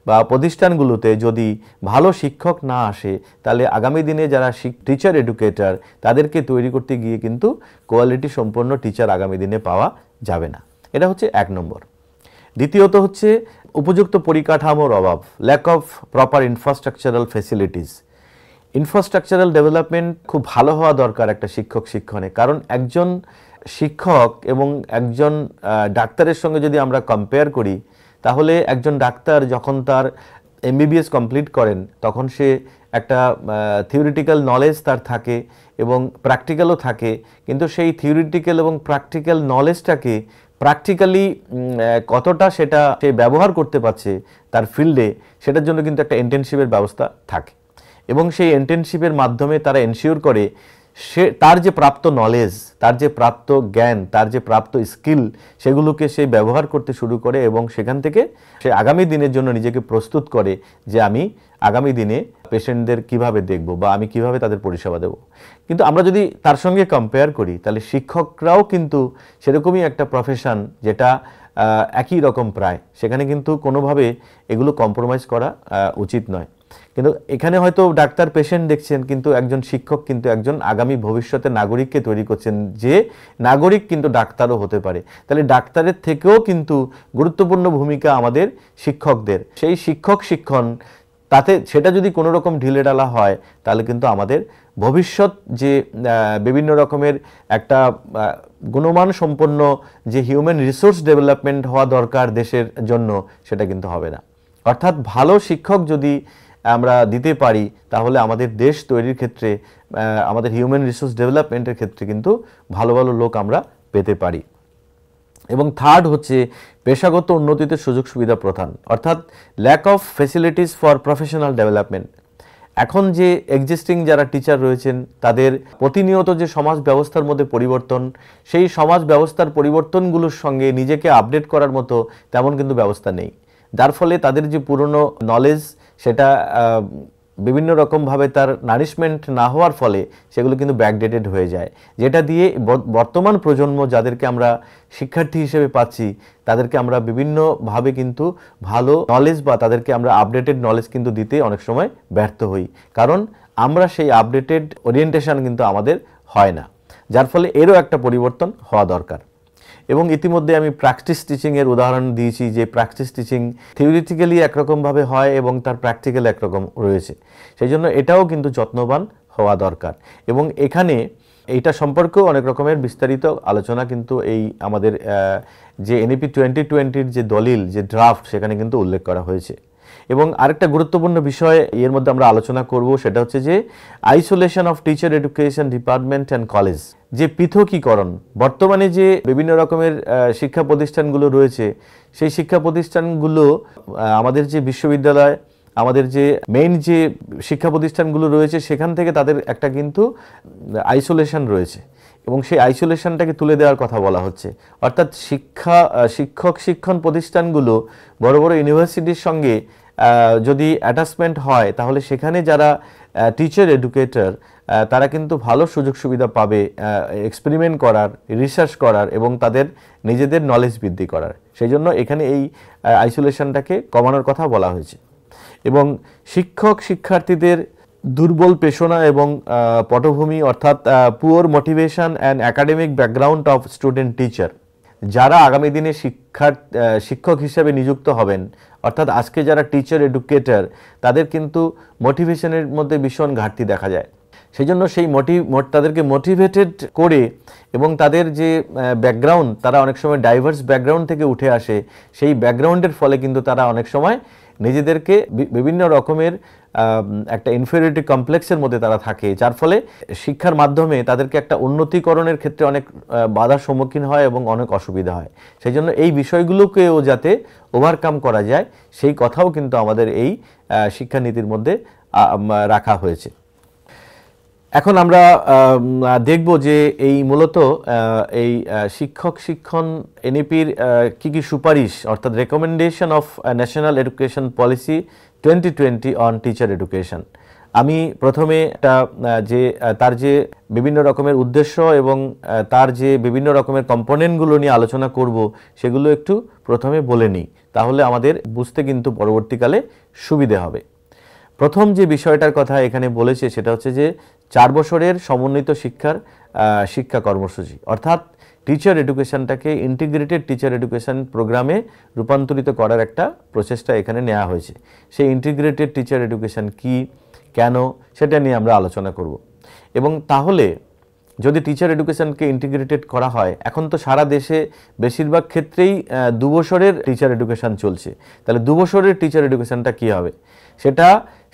বা প্রতিষ্ঠানগুলোতে যদি ভালো শিক্ষক না আসে, তাহলে আগামী দিনে যারা টিচার এডুকেটর তাদেরকে তৈরি করতে গিয়ে কিন্তু কোয়ালিটি সম্পন্ন টিচার আগামী দিনে পাওয়া যাবে না। এটা হচ্ছে এক নম্বর। দ্বিতীয়ত হচ্ছে উপযুক্ত পরিকাঠামোর অভাব, lack of proper infrastructural facilities. Infrastructural development খুব ভালো হওয়া দরকার একটা শিক্ষক শিক্ষণে, কারণ একজন শিক্ষক এবং একজন ডাক্তারের সঙ্গে যদি আমরা কম্পেয়ার করি, তাহলে একজন ডাক্তার যখন তার এমবিবিএস কমপ্লিট করেন তখন সে একটা থিওরিটিক্যাল নলেজ তার থাকে এবং প্র্যাকটিক্যালও থাকে, কিন্তু সেই থিওরিটিক্যাল এবং প্র্যাকটিক্যাল নলেজটাকে প্র্যাকটিক্যালি কতটা সেটা সে ব্যবহার করতে পারছে তার ফিল্ডে, সেটার জন্য কিন্তু একটা ইন্টার্নশিপের ব্যবস্থা থাকে, এবং সেই ইন্টার্নশিপের মাধ্যমে তারা এনশিওর করে সে তার যে প্রাপ্ত নলেজ, তার যে প্রাপ্ত জ্ঞান, তার যে প্রাপ্ত স্কিল, সেগুলোকে সে ব্যবহার করতে শুরু করে এবং সেখান থেকে সে আগামী দিনের জন্য নিজেকে প্রস্তুত করে যে আমি আগামী দিনে পেশেন্টদের কিভাবে দেখব বা আমি কিভাবে তাদের পরিষেবা দেব। কিন্তু আমরা যদি তার সঙ্গে কম্পেয়ার করি, তাহলে শিক্ষকরাও কিন্তু সেরকমই একটা প্রফেশন যেটা একই রকম প্রায়, সেখানে কিন্তু কোনোভাবে এগুলো কম্প্রোমাইজ করা উচিত নয়। কিন্তু এখানে হয়তো ডাক্তার পেশেন্ট দেখছেন, কিন্তু একজন শিক্ষক কিন্তু একজন আগামী ভবিষ্যতের নাগরিককে তৈরি করছেন, যে নাগরিক কিন্তু ডাক্তারও হতে পারে। তাহলে ডাক্তারের থেকেও কিন্তু গুরুত্বপূর্ণ ভূমিকা আমাদের শিক্ষকদের। সেই শিক্ষক শিক্ষণ তাতে সেটা যদি কোনো রকম ঢিলেঢালা হয়, তাহলে কিন্তু আমাদের ভবিষ্যৎ যে বিভিন্ন রকমের একটা গুণমান সম্পন্ন যে হিউম্যান রিসোর্স ডেভেলপমেন্ট হওয়া দরকার দেশের জন্য, সেটা কিন্তু হবে না। অর্থাৎ ভালো শিক্ষক যদি আমরা দিতে পারি, তাহলে আমাদের দেশ তৈরির ক্ষেত্রে, আমাদের হিউম্যান রিসোর্স ডেভেলপমেন্টের ক্ষেত্রে কিন্তু ভালো ভালো লোক আমরা পেতে পারি। এবং থার্ড হচ্ছে পেশাগত উন্নতিতে সুযোগ সুবিধা প্রদান, অর্থাৎ lack of facilities for professional development. এখন যে এক্সিস্টিং যারা টিচার রয়েছেন, তাদের প্রতিনিয়ত যে সমাজ ব্যবস্থার মধ্যে পরিবর্তন, সেই সমাজ ব্যবস্থার পরিবর্তনগুলোর সঙ্গে নিজেকে আপডেট করার মতো তেমন কিন্তু ব্যবস্থা নেই, যার ফলে তাদের যে পুরনো নলেজ সেটা বিভিন্ন রকমভাবে তার নারিশমেন্ট না হওয়ার ফলে সেগুলো কিন্তু ব্যাকডেটেড হয়ে যায়, যেটা দিয়ে বর্তমান প্রজন্ম যাদেরকে আমরা শিক্ষার্থী হিসেবে পাচ্ছি, তাদেরকে আমরা বিভিন্নভাবে কিন্তু ভালো নলেজ বা তাদেরকে আমরা আপডেটেড নলেজ কিন্তু দিতে অনেক সময় ব্যর্থ হই, কারণ আমরা সেই আপডেটেড ওরিয়েন্টেশন কিন্তু আমাদের হয় না, যার ফলে এরও একটা পরিবর্তন হওয়া দরকার। এবং ইতিমধ্যে আমি প্র্যাকটিস টিচিংয়ের উদাহরণ দিয়েছি, যে প্র্যাকটিস টিচিং থিওরিটিক্যালি একরকমভাবে হয় এবং তার প্র্যাকটিক্যাল একরকম রয়েছে, সেই জন্য এটাও কিন্তু যত্নবান হওয়া দরকার। এবং এখানে এইটা সম্পর্কেও অনেক রকমের বিস্তারিত আলোচনা কিন্তু এই আমাদের যে এনইপি 2020-র যে দলিল, যে ড্রাফট, সেখানে কিন্তু উল্লেখ করা হয়েছে। এবং আরেকটা গুরুত্বপূর্ণ বিষয় এর মধ্যে আমরা আলোচনা করব, সেটা হচ্ছে যে isolation of teacher education department and college, যে পৃথকীকরণ। বর্তমানে যে বিভিন্ন রকমের শিক্ষা প্রতিষ্ঠানগুলো রয়েছে, সেই শিক্ষা প্রতিষ্ঠানগুলো আমাদের যে বিশ্ববিদ্যালয়, আমাদের যে মেইন যে শিক্ষা প্রতিষ্ঠানগুলো রয়েছে, সেখান থেকে তাদের একটা কিন্তু আইসোলেশন রয়েছে, এবং সেই আইসোলেশনটাকে তুলে দেওয়ার কথা বলা হচ্ছে। অর্থাৎ শিক্ষণ প্রতিষ্ঠানগুলো বড় বড় ইউনিভার্সিটির সঙ্গে যদি অ্যাটাচমেন্ট হয়, তাহলে সেখানে যারা টিচার এডুকেটর তারা কিন্তু ভালো সুযোগ সুবিধা পাবে এক্সপেরিমেন্ট করার, রিসার্চ করার এবং তাদের নিজেদের নলেজ বৃদ্ধি করার। সেই জন্য এখানে এই আইসোলেশনটাকে কমানোর কথা বলা হয়েছে। এবং শিক্ষার্থীদের দুর্বল পেশনা এবং পটভূমি, অর্থাৎ poor motivation and academic background of student teacher, যারা আগামী দিনে শিক্ষক হিসেবে নিযুক্ত হবেন, অর্থাৎ আজকে যারা টিচার এডুকেটর, তাদের কিন্তু মোটিভেশনের মধ্যে ভীষণ ঘাটতি দেখা যায়। সেই জন্য সেই তাদেরকে মোটিভেটেড করে এবং তাদের যে ব্যাকগ্রাউন্ড, তারা অনেক সময় ডাইভার্স ব্যাকগ্রাউন্ড থেকে উঠে আসে, সেই ব্যাকগ্রাউন্ডের ফলে কিন্তু তারা অনেক সময় নিজেদেরকে বিভিন্ন রকমের একটা ইনফেরিয়রিটি কমপ্লেক্সের মধ্যে তারা থাকে, যার ফলে শিক্ষার মাধ্যমে তাদেরকে একটা উন্নতিকরণের ক্ষেত্রে অনেক বাধার সম্মুখীন হয় এবং অনেক অসুবিধা হয়। সেই জন্য এই বিষয়গুলোকেও যাতে ওভারকাম করা যায়, সেই কথাও কিন্তু আমাদের এই শিক্ষানীতির মধ্যে রাখা হয়েছে। এখন আমরা দেখব যে এই মূলত এই শিক্ষণ এনইপির কি কি সুপারিশ, অর্থাৎ recommendation of national education policy 2020 on teacher education. আমি প্রথমে তার যে বিভিন্ন রকমের উদ্দেশ্য এবং তার যে বিভিন্ন রকমের কম্পোনেন্টগুলো নিয়ে আলোচনা করব, সেগুলো একটু প্রথমে বলে নিই, তাহলে আমাদের বুঝতে কিন্তু পরবর্তীকালে সুবিধে হবে। প্রথম যে বিষয়টার কথা এখানে বলেছে সেটা হচ্ছে যে 4 বছরের সমন্বিত শিক্ষা কর্মসূচি, অর্থাৎ টিচার এডুকেশনটাকে ইন্টিগ্রেটেড টিচার এডুকেশন প্রোগ্রামে রূপান্তরিত করার একটা প্রচেষ্টা এখানে নেওয়া হয়েছে। সেই ইন্টিগ্রেটেড টিচার এডুকেশন কি, কেন, সেটা নিয়ে আমরা আলোচনা করব। এবং তাহলে যদি টিচার এডুকেশনকে ইন্টিগ্রেটেড করা হয়, এখন তো সারা দেশে বেশিরভাগ ক্ষেত্রেই 2 বছরের টিচার এডুকেশন চলছে, তাহলে 2 বছরের টিচার এডুকেশনটা কি হবে,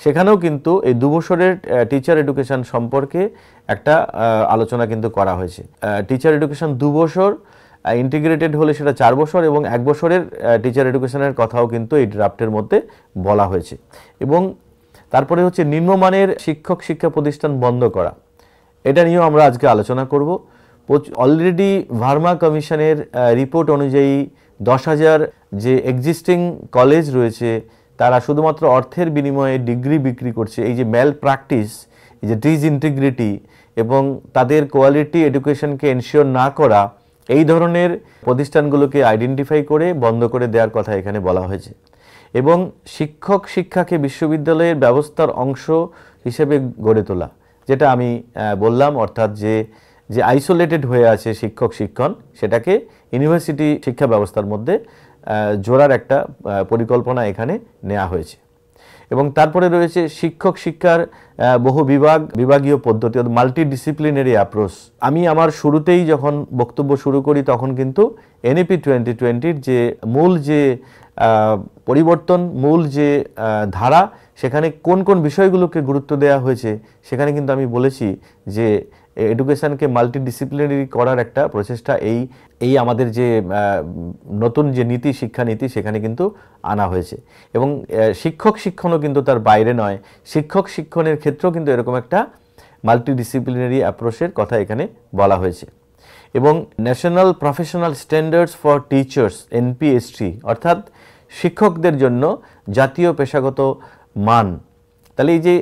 সেখানেও কিন্তু এই 2 বছরের টিচার এডুকেশন সম্পর্কে একটা আলোচনা কিন্তু করা হয়েছে। টিচার এডুকেশন 2 বছর, ইন্টিগ্রেটেড হলে সেটা 4 বছর, এবং 1 বছরের টিচার এডুকেশনের কথাও কিন্তু এই ড্রাফটের মধ্যে বলা হয়েছে। এবং তারপরে হচ্ছে নিম্নমানের শিক্ষা প্রতিষ্ঠান বন্ধ করা, এটা নিয়েও আমরা আজকে আলোচনা করব। অলরেডি ভার্মা কমিশনের রিপোর্ট অনুযায়ী 10,000 যে এক্সিস্টিং কলেজ রয়েছে, তারা শুধুমাত্র অর্থের বিনিময়ে ডিগ্রি বিক্রি করছে। এই যে ম্যাল প্র্যাকটিস, এই যে ডিসইন্টিগ্রিটি এবং তাদের কোয়ালিটি এডুকেশনকে এনশিওর না করা, এই ধরনের প্রতিষ্ঠানগুলোকে আইডেন্টিফাই করে বন্ধ করে দেওয়ার কথা এখানে বলা হয়েছে। এবং শিক্ষাকে বিশ্ববিদ্যালয়ের ব্যবস্থার অংশ হিসেবে গড়ে তোলা, যেটা আমি বললাম, অর্থাৎ যে আইসোলেটেড হয়ে আছে শিক্ষণ, সেটাকে ইউনিভার্সিটি শিক্ষা ব্যবস্থার মধ্যে জোড়ার একটা পরিকল্পনা এখানে নেওয়া হয়েছে। এবং তারপরে রয়েছে শিক্ষার বহু বিভাগীয় পদ্ধতি, মাল্টিডিসিপ্লিনারি অ্যাপ্রোচ। আমি আমার শুরুতেই যখন বক্তব্য শুরু করি, তখন কিন্তু এনইপি 2020-র যে মূল যে পরিবর্তন, মূল যে ধারা, সেখানে কোন কোন বিষয়গুলোকে গুরুত্ব দেওয়া হয়েছে, সেখানে কিন্তু আমি বলেছি যে এডুকেশনকে মাল্টিডিসিপ্লিনারি করার একটা প্রচেষ্টা এই আমাদের যে নতুন যে শিক্ষানীতি, সেখানে কিন্তু আনা হয়েছে। এবং শিক্ষণও কিন্তু তার বাইরে নয়, শিক্ষণের ক্ষেত্রেও কিন্তু এরকম একটা মাল্টিডিসিপ্লিনারি অ্যাপ্রোচের কথা এখানে বলা হয়েছে। এবং national professional standards for teachers, এনপিএসটি, অর্থাৎ শিক্ষকদের জন্য জাতীয় পেশাগত মান। তাহলে এই যে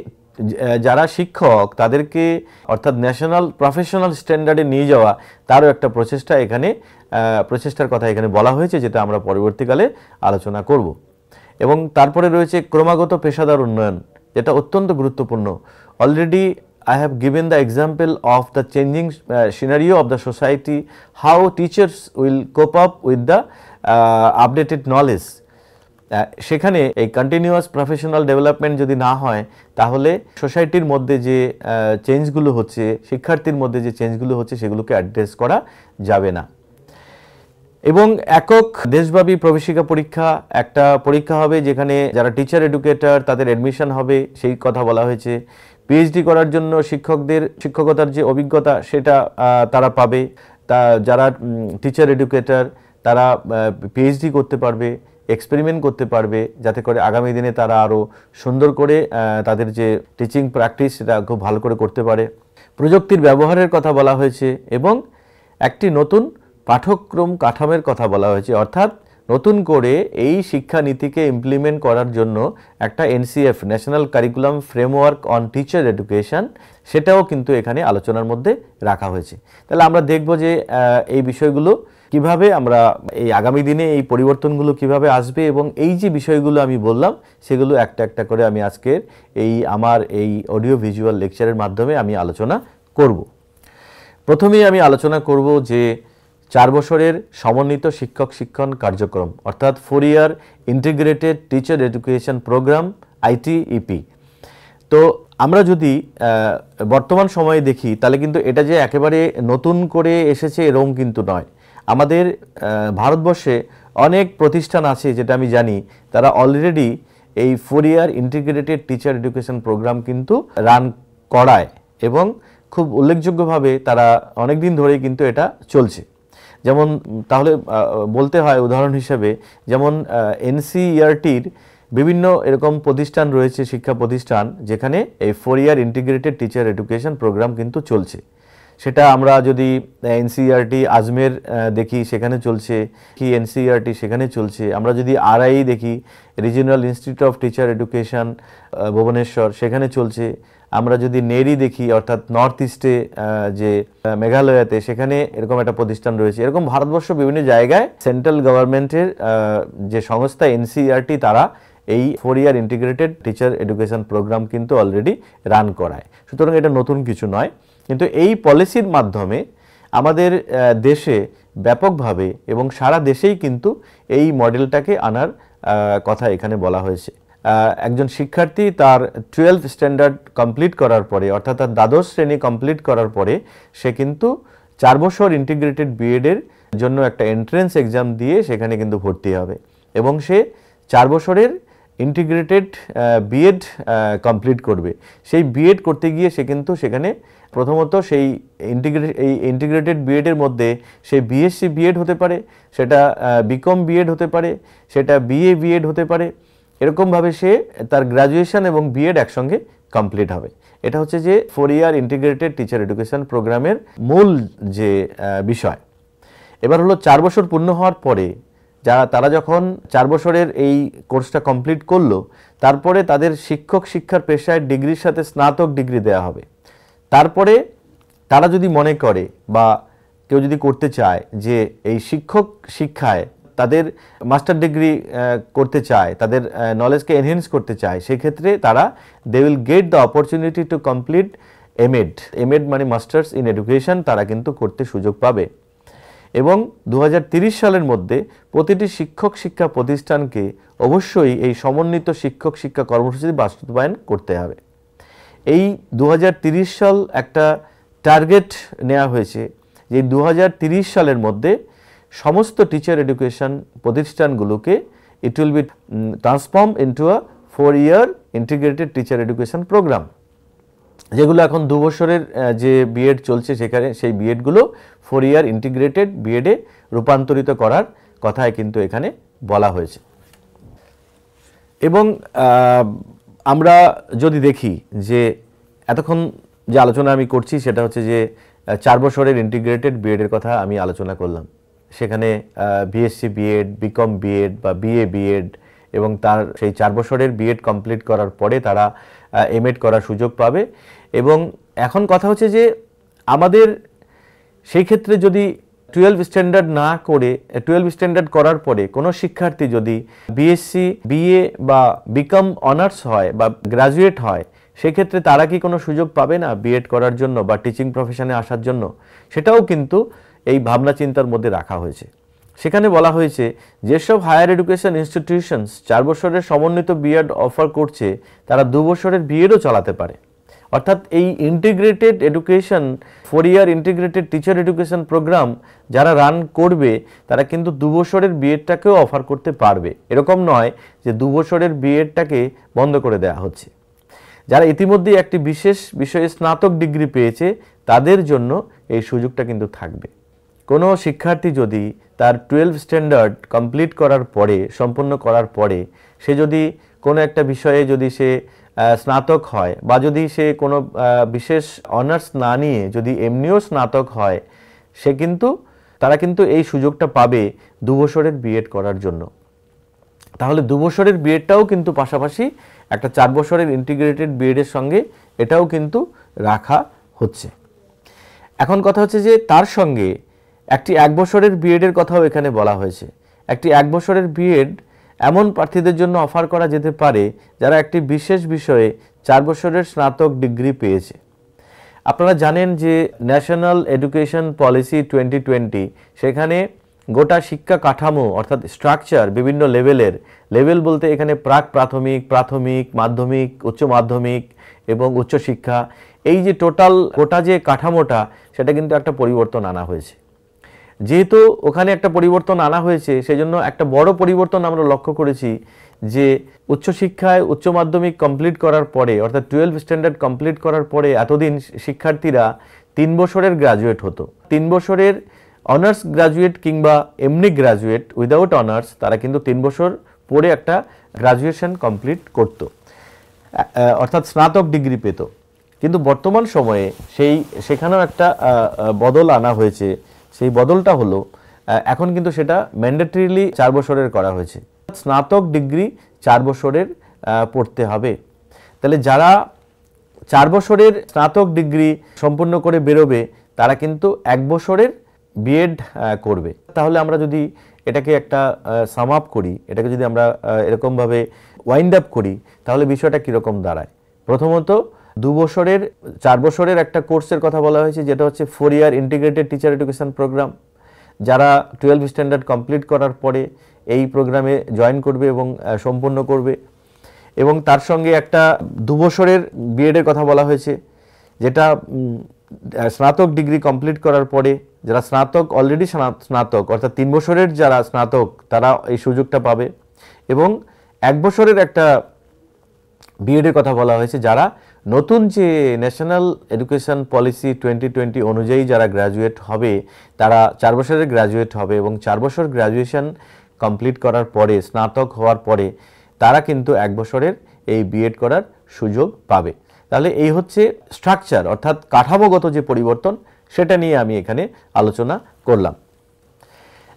যারা শিক্ষক, তাদেরকে অর্থাৎ ন্যাশনাল প্রফেশনাল স্ট্যান্ডার্ডে নিয়ে যাওয়া, তারও একটা প্রচেষ্টার কথা এখানে বলা হয়েছে, যেটা আমরা পরবর্তীকালে আলোচনা করব। এবং তারপরে রয়েছে ক্রমাগত পেশাদার উন্নয়ন, যেটা অত্যন্ত গুরুত্বপূর্ণ। Already I have given the example of the changing scenario of the society, how teachers will cope up with the updated knowledge. সেখানে এই কন্টিনিউয়াস প্রফেশনাল ডেভেলপমেন্ট যদি না হয়, তাহলে সোসাইটির মধ্যে যে চেঞ্জগুলো হচ্ছে, শিক্ষার্থীর মধ্যে যে চেঞ্জগুলো হচ্ছে, সেগুলোকে অ্যাড্রেস করা যাবে না। এবং একক দেশব্যাপী প্রবেশিকা পরীক্ষা, একটা পরীক্ষা হবে যেখানে যারা টিচার এডুকেটর, তাদের অ্যাডমিশন হবে, সেই কথা বলা হয়েছে। পিএইচডি করার জন্য শিক্ষকতার যে অভিজ্ঞতা, সেটা তারা পাবে। যারা টিচার এডুকেটর, তারা পিএইচডি করতে পারবে, এক্সপেরিমেন্ট করতে পারবে, যাতে করে আগামী দিনে তারা আরও সুন্দর করে তাদের যে টিচিং প্র্যাকটিস, সেটা খুব ভালো করে করতে পারে। প্রযুক্তির ব্যবহারের কথা বলা হয়েছে এবং একটি নতুন পাঠ্যক্রম কাঠামোর কথা বলা হয়েছে, অর্থাৎ নতুন করে এই শিক্ষানীতিকে ইমপ্লিমেন্ট করার জন্য একটা NCF national curriculum framework on teacher education সেটাও কিন্তু এখানে আলোচনার মধ্যে রাখা হয়েছে। তাহলে আমরা দেখব যে এই বিষয়গুলো কিভাবে আমরা এই আগামী দিনে এই পরিবর্তনগুলো কিভাবে আসবে এবং এই যে বিষয়গুলো আমি বললাম সেগুলো একটা একটা করে আমি আজকের আমার এই অডিও ভিজুয়াল লেকচারের মাধ্যমে আমি আলোচনা করব। প্রথমেই আমি আলোচনা করব যে 4 বছরের সমন্বিত শিক্ষক শিক্ষণ কার্যক্রম অর্থাৎ 4 year integrated teacher education programme ITEP। তো আমরা যদি বর্তমান সময়ে দেখি তাহলে কিন্তু এটা যে একেবারে নতুন করে এসেছে এরকম কিন্তু নয়। আমাদের ভারতবর্ষে অনেক প্রতিষ্ঠান আছে যেটা আমি জানি তারা অলরেডি এই 4 year integrated teacher education programme কিন্তু রান করায় এবং খুব উল্লেখযোগ্যভাবে তারা অনেক দিন ধরেই কিন্তু এটা চলছে। যেমন তাহলে বলতে হয় উদাহরণ হিসেবে যেমন NCERTর বিভিন্ন এরকম প্রতিষ্ঠান রয়েছে, শিক্ষা প্রতিষ্ঠান যেখানে এই 4 year integrated teacher education programme কিন্তু চলছে। সেটা আমরা যদি NCERT আজমের দেখি সেখানে চলছে, কি NCERT সেখানে চলছে। আমরা যদি RI দেখি regional institute of teacher education Bhubaneswar সেখানে চলছে। আমরা যদি নেরি দেখি অর্থাৎ নর্থ ইস্টে যে মেঘালয়াতে সেখানে এরকম একটা প্রতিষ্ঠান রয়েছে। এরকম ভারতবর্ষ বিভিন্ন জায়গায় সেন্ট্রাল গভর্নমেন্টের যে সংস্থা NCERT তারা এই 4 year integrated teacher education programme কিন্তু অলরেডি রান করায়। সুতরাং এটা নতুন কিছু নয়, কিন্তু এই পলিসির মাধ্যমে আমাদের দেশে ব্যাপকভাবে এবং সারা দেশেই কিন্তু এই মডেলটাকে আনার কথা এখানে বলা হয়েছে। একজন শিক্ষার্থী তার 12th স্ট্যান্ডার্ড কমপ্লিট করার পরে অর্থাৎ তার দ্বাদশ শ্রেণী কমপ্লিট করার পরে সে কিন্তু 4 বছর ইন্টিগ্রেটেড বিএডের জন্য একটা এন্ট্রেন্স এক্সাম দিয়ে সেখানে কিন্তু ভর্তি হবে এবং সে 4 বছরের ইন্টিগ্রেটেড বিএড কমপ্লিট করবে। সেই বিএড করতে গিয়ে সে কিন্তু সেখানে প্রথমত সেই ইন্টিগ্রেটেড বিএডের মধ্যে সে বিএসসি বিএড হতে পারে, সেটা বিকম বিএড হতে পারে, সেটা বিএ বিএড হতে পারে। এরকমভাবে সে তার গ্র্যাজুয়েশন এবং বিএড একসঙ্গে কমপ্লিট হবে। এটা হচ্ছে যে 4 ইয়ার ইন্টিগ্রেটেড টিচার এডুকেশন প্রোগ্রামের মূল যে বিষয়। এবার হলো 4 বছর পূর্ণ হওয়ার পরে তারা যখন 4 বছরের এই কোর্সটা কমপ্লিট করলো তারপরে তাদের শিক্ষক শিক্ষার পেশায় ডিগ্রির সাথে স্নাতক ডিগ্রি দেওয়া হবে। তারপরে তারা যদি মনে করে বা কেউ যদি করতে চায় যে এই শিক্ষক শিক্ষায় তাদের মাস্টার ডিগ্রি করতে চায়, তাদের নলেজকে এনহেন্স করতে চায়, সেক্ষেত্রে তারা they will get the opportunity to complete M Ed মানে মাস্টার্স ইন এডুকেশন তারা কিন্তু করতে সুযোগ পাবে। এবং 2030 সালের মধ্যে প্রতিটি শিক্ষক শিক্ষা প্রতিষ্ঠানকে অবশ্যই এই সমন্বিত শিক্ষক শিক্ষা কর্মসূচি বাস্তবায়ন করতে হবে। এই 2030 সাল একটা টার্গেট নেওয়া হয়েছে যে 2030 সালের মধ্যে সমস্ত টিচার এডুকেশন প্রতিষ্ঠানগুলোকে it will be transform into a 4 year integrated teacher education program, যেগুলো এখন 2 বছরের যে বিএড চলছে সেখানে সেই বিএডগুলো 4 ইয়ার ইন্টিগ্রেটেড বিএডে রূপান্তরিত করার কথাই কিন্তু এখানে বলা হয়েছে। এবং আমরা যদি দেখি যে এতক্ষণ যে আলোচনা আমি করছি সেটা হচ্ছে যে 4 বছরের ইন্টিগ্রেটেড বিএডের কথা আমি আলোচনা করলাম। সেখানে বিএসসি বিএড, বিকম বিএড বা বিএ বিএড এবং তার সেই 4 বছরের বিএড কমপ্লিট করার পরে তারা এমএড করার সুযোগ পাবে। এবং এখন কথা হচ্ছে যে আমাদের সেই ক্ষেত্রে যদি 12 স্ট্যান্ডার্ড না করে 12 স্ট্যান্ডার্ড করার পরে কোনো শিক্ষার্থী যদি বিএসসি বিএ বা বিকম অনার্স হয় বা গ্র্যাজুয়েট হয় সেক্ষেত্রে তারা কি কোনো সুযোগ পাবে না বিএড করার জন্য বা টিচিং প্রফেশনে আসার জন্য? সেটাও কিন্তু এই ভাবনা চিন্তার মধ্যে রাখা হয়েছে। সেখানে বলা হয়েছে যেসব হায়ার এডুকেশন ইনস্টিটিউশনস 4 বছরের সমন্বিত বিএড অফার করছে তারা 2 বছরের বিএডও চালাতে পারে। অর্থাৎ এই integrated education 4 year integrated teacher education programme যারা রান করবে তারা কিন্তু 2 বছরের বিএডটাকেও অফার করতে পারবে। এরকম নয় যে 2 বছরের বিএডটাকে বন্ধ করে দেওয়া হচ্ছে। যারা ইতিমধ্যে একটি বিশেষ বিষয়ে স্নাতক ডিগ্রি পেয়েছে তাদের জন্য এই সুযোগটা কিন্তু থাকবে। কোনো শিক্ষার্থী যদি তার 12 স্ট্যান্ডার্ড কমপ্লিট করার পরে সম্পূর্ণ করার পরে সে যদি কোনো একটা বিষয়ে যদি সে স্নাতক হয় বা যদি সে কোনো বিশেষ অনার্স না নিয়ে যদি এমনিও স্নাতক হয়, তারা কিন্তু এই সুযোগটা পাবে 2 বছরের বিএড করার জন্য। তাহলে 2 বছরের বিএডটাও কিন্তু পাশাপাশি একটা 4 বছরের ইন্টিগ্রেটেড বিএডের সঙ্গে এটাও কিন্তু রাখা হচ্ছে। এখন কথা হচ্ছে যে তার সঙ্গে একটি 1 বছরের বিএডের কথাও এখানে বলা হয়েছে। একটি 1 বছরের বিএড এমন প্রার্থীদের জন্য অফার করা যেতে পারে যারা একটি বিশেষ বিষয়ে 4 বছরের স্নাতক ডিগ্রি পেয়েছে। আপনারা জানেন যে ন্যাশনাল এডুকেশন পলিসি 2020 সেখানে গোটা শিক্ষা কাঠামো অর্থাৎ স্ট্রাকচার বিভিন্ন লেভেল বলতে এখানে প্রাক প্রাথমিক, প্রাথমিক, মাধ্যমিক, উচ্চ মাধ্যমিক এবং উচ্চশিক্ষা, এই যে গোটা যে কাঠামোটা সেটা কিন্তু একটা পরিবর্তন আনা হয়েছে। যেহেতু ওখানে একটা পরিবর্তন আনা হয়েছে সেজন্য একটা বড় পরিবর্তন আমরা লক্ষ্য করেছি যে উচ্চশিক্ষায় উচ্চ মাধ্যমিক কমপ্লিট করার পরে অর্থাৎ 12 স্ট্যান্ডার্ড কমপ্লিট করার পরে এতদিন শিক্ষার্থীরা 3 বছরের গ্রাজুয়েট হতো। 3 বছরের অনার্স গ্রাজুয়েট কিংবা এমনি গ্রাজুয়েট উইদাউট অনার্স তারা কিন্তু 3 বছর পরে একটা গ্রাজুয়েশন কমপ্লিট করত, অর্থাৎ স্নাতক ডিগ্রি পেত। কিন্তু বর্তমান সময়ে সেখানেও একটা বদল আনা হয়েছে। সেই বদলটা হলো এখন কিন্তু সেটা ম্যান্ডেটরিলি 4 বছরের করা হয়েছে। স্নাতক ডিগ্রি 4 বছরের পড়তে হবে। তাহলে যারা 4 বছরের স্নাতক ডিগ্রি সম্পূর্ণ করে বেরোবে তারা কিন্তু 1 বছরের বিএড করবে। তাহলে আমরা যদি এটাকে একটা সাম আপ করি, এটাকে যদি আমরা এরকমভাবে ওয়াইন্ড আপ করি তাহলে বিষয়টা কীরকম দাঁড়ায়। প্রথমত 4 বছরের একটা কোর্সের কথা বলা হয়েছে যেটা হচ্ছে 4 year integrated teacher education programme. যারা 12 স্ট্যান্ডার্ড কমপ্লিট করার পরে এই প্রোগ্রামে জয়েন করবে এবং সম্পূর্ণ করবে, এবং তার সঙ্গে একটা 2 বছরের বিএডের কথা বলা হয়েছে যেটা স্নাতক ডিগ্রি কমপ্লিট করার পরে যারা অলরেডি স্নাতক অর্থাৎ 3 বছরের যারা স্নাতক তারা এই সুযোগটা পাবে, এবং 1 বছরের একটা বিএডের কথা বলা হয়েছে যারা নতুন যে ন্যাশনাল এডুকেশন পলিসি 2020 অনুযায়ী যারা গ্র্যাজুয়েট হবে তারা 4 বছরের গ্র্যাজুয়েট হবে এবং 4 বছর গ্র্যাজুয়েশন কমপ্লিট করার পরে স্নাতক হওয়ার পরে তারা কিন্তু 1 বছরের এই বিএড করার সুযোগ পাবে। তাহলে এই হচ্ছে স্ট্রাকচার অর্থাৎ কাঠামোগত যে পরিবর্তন সেটা নিয়ে আমি এখানে আলোচনা করলাম।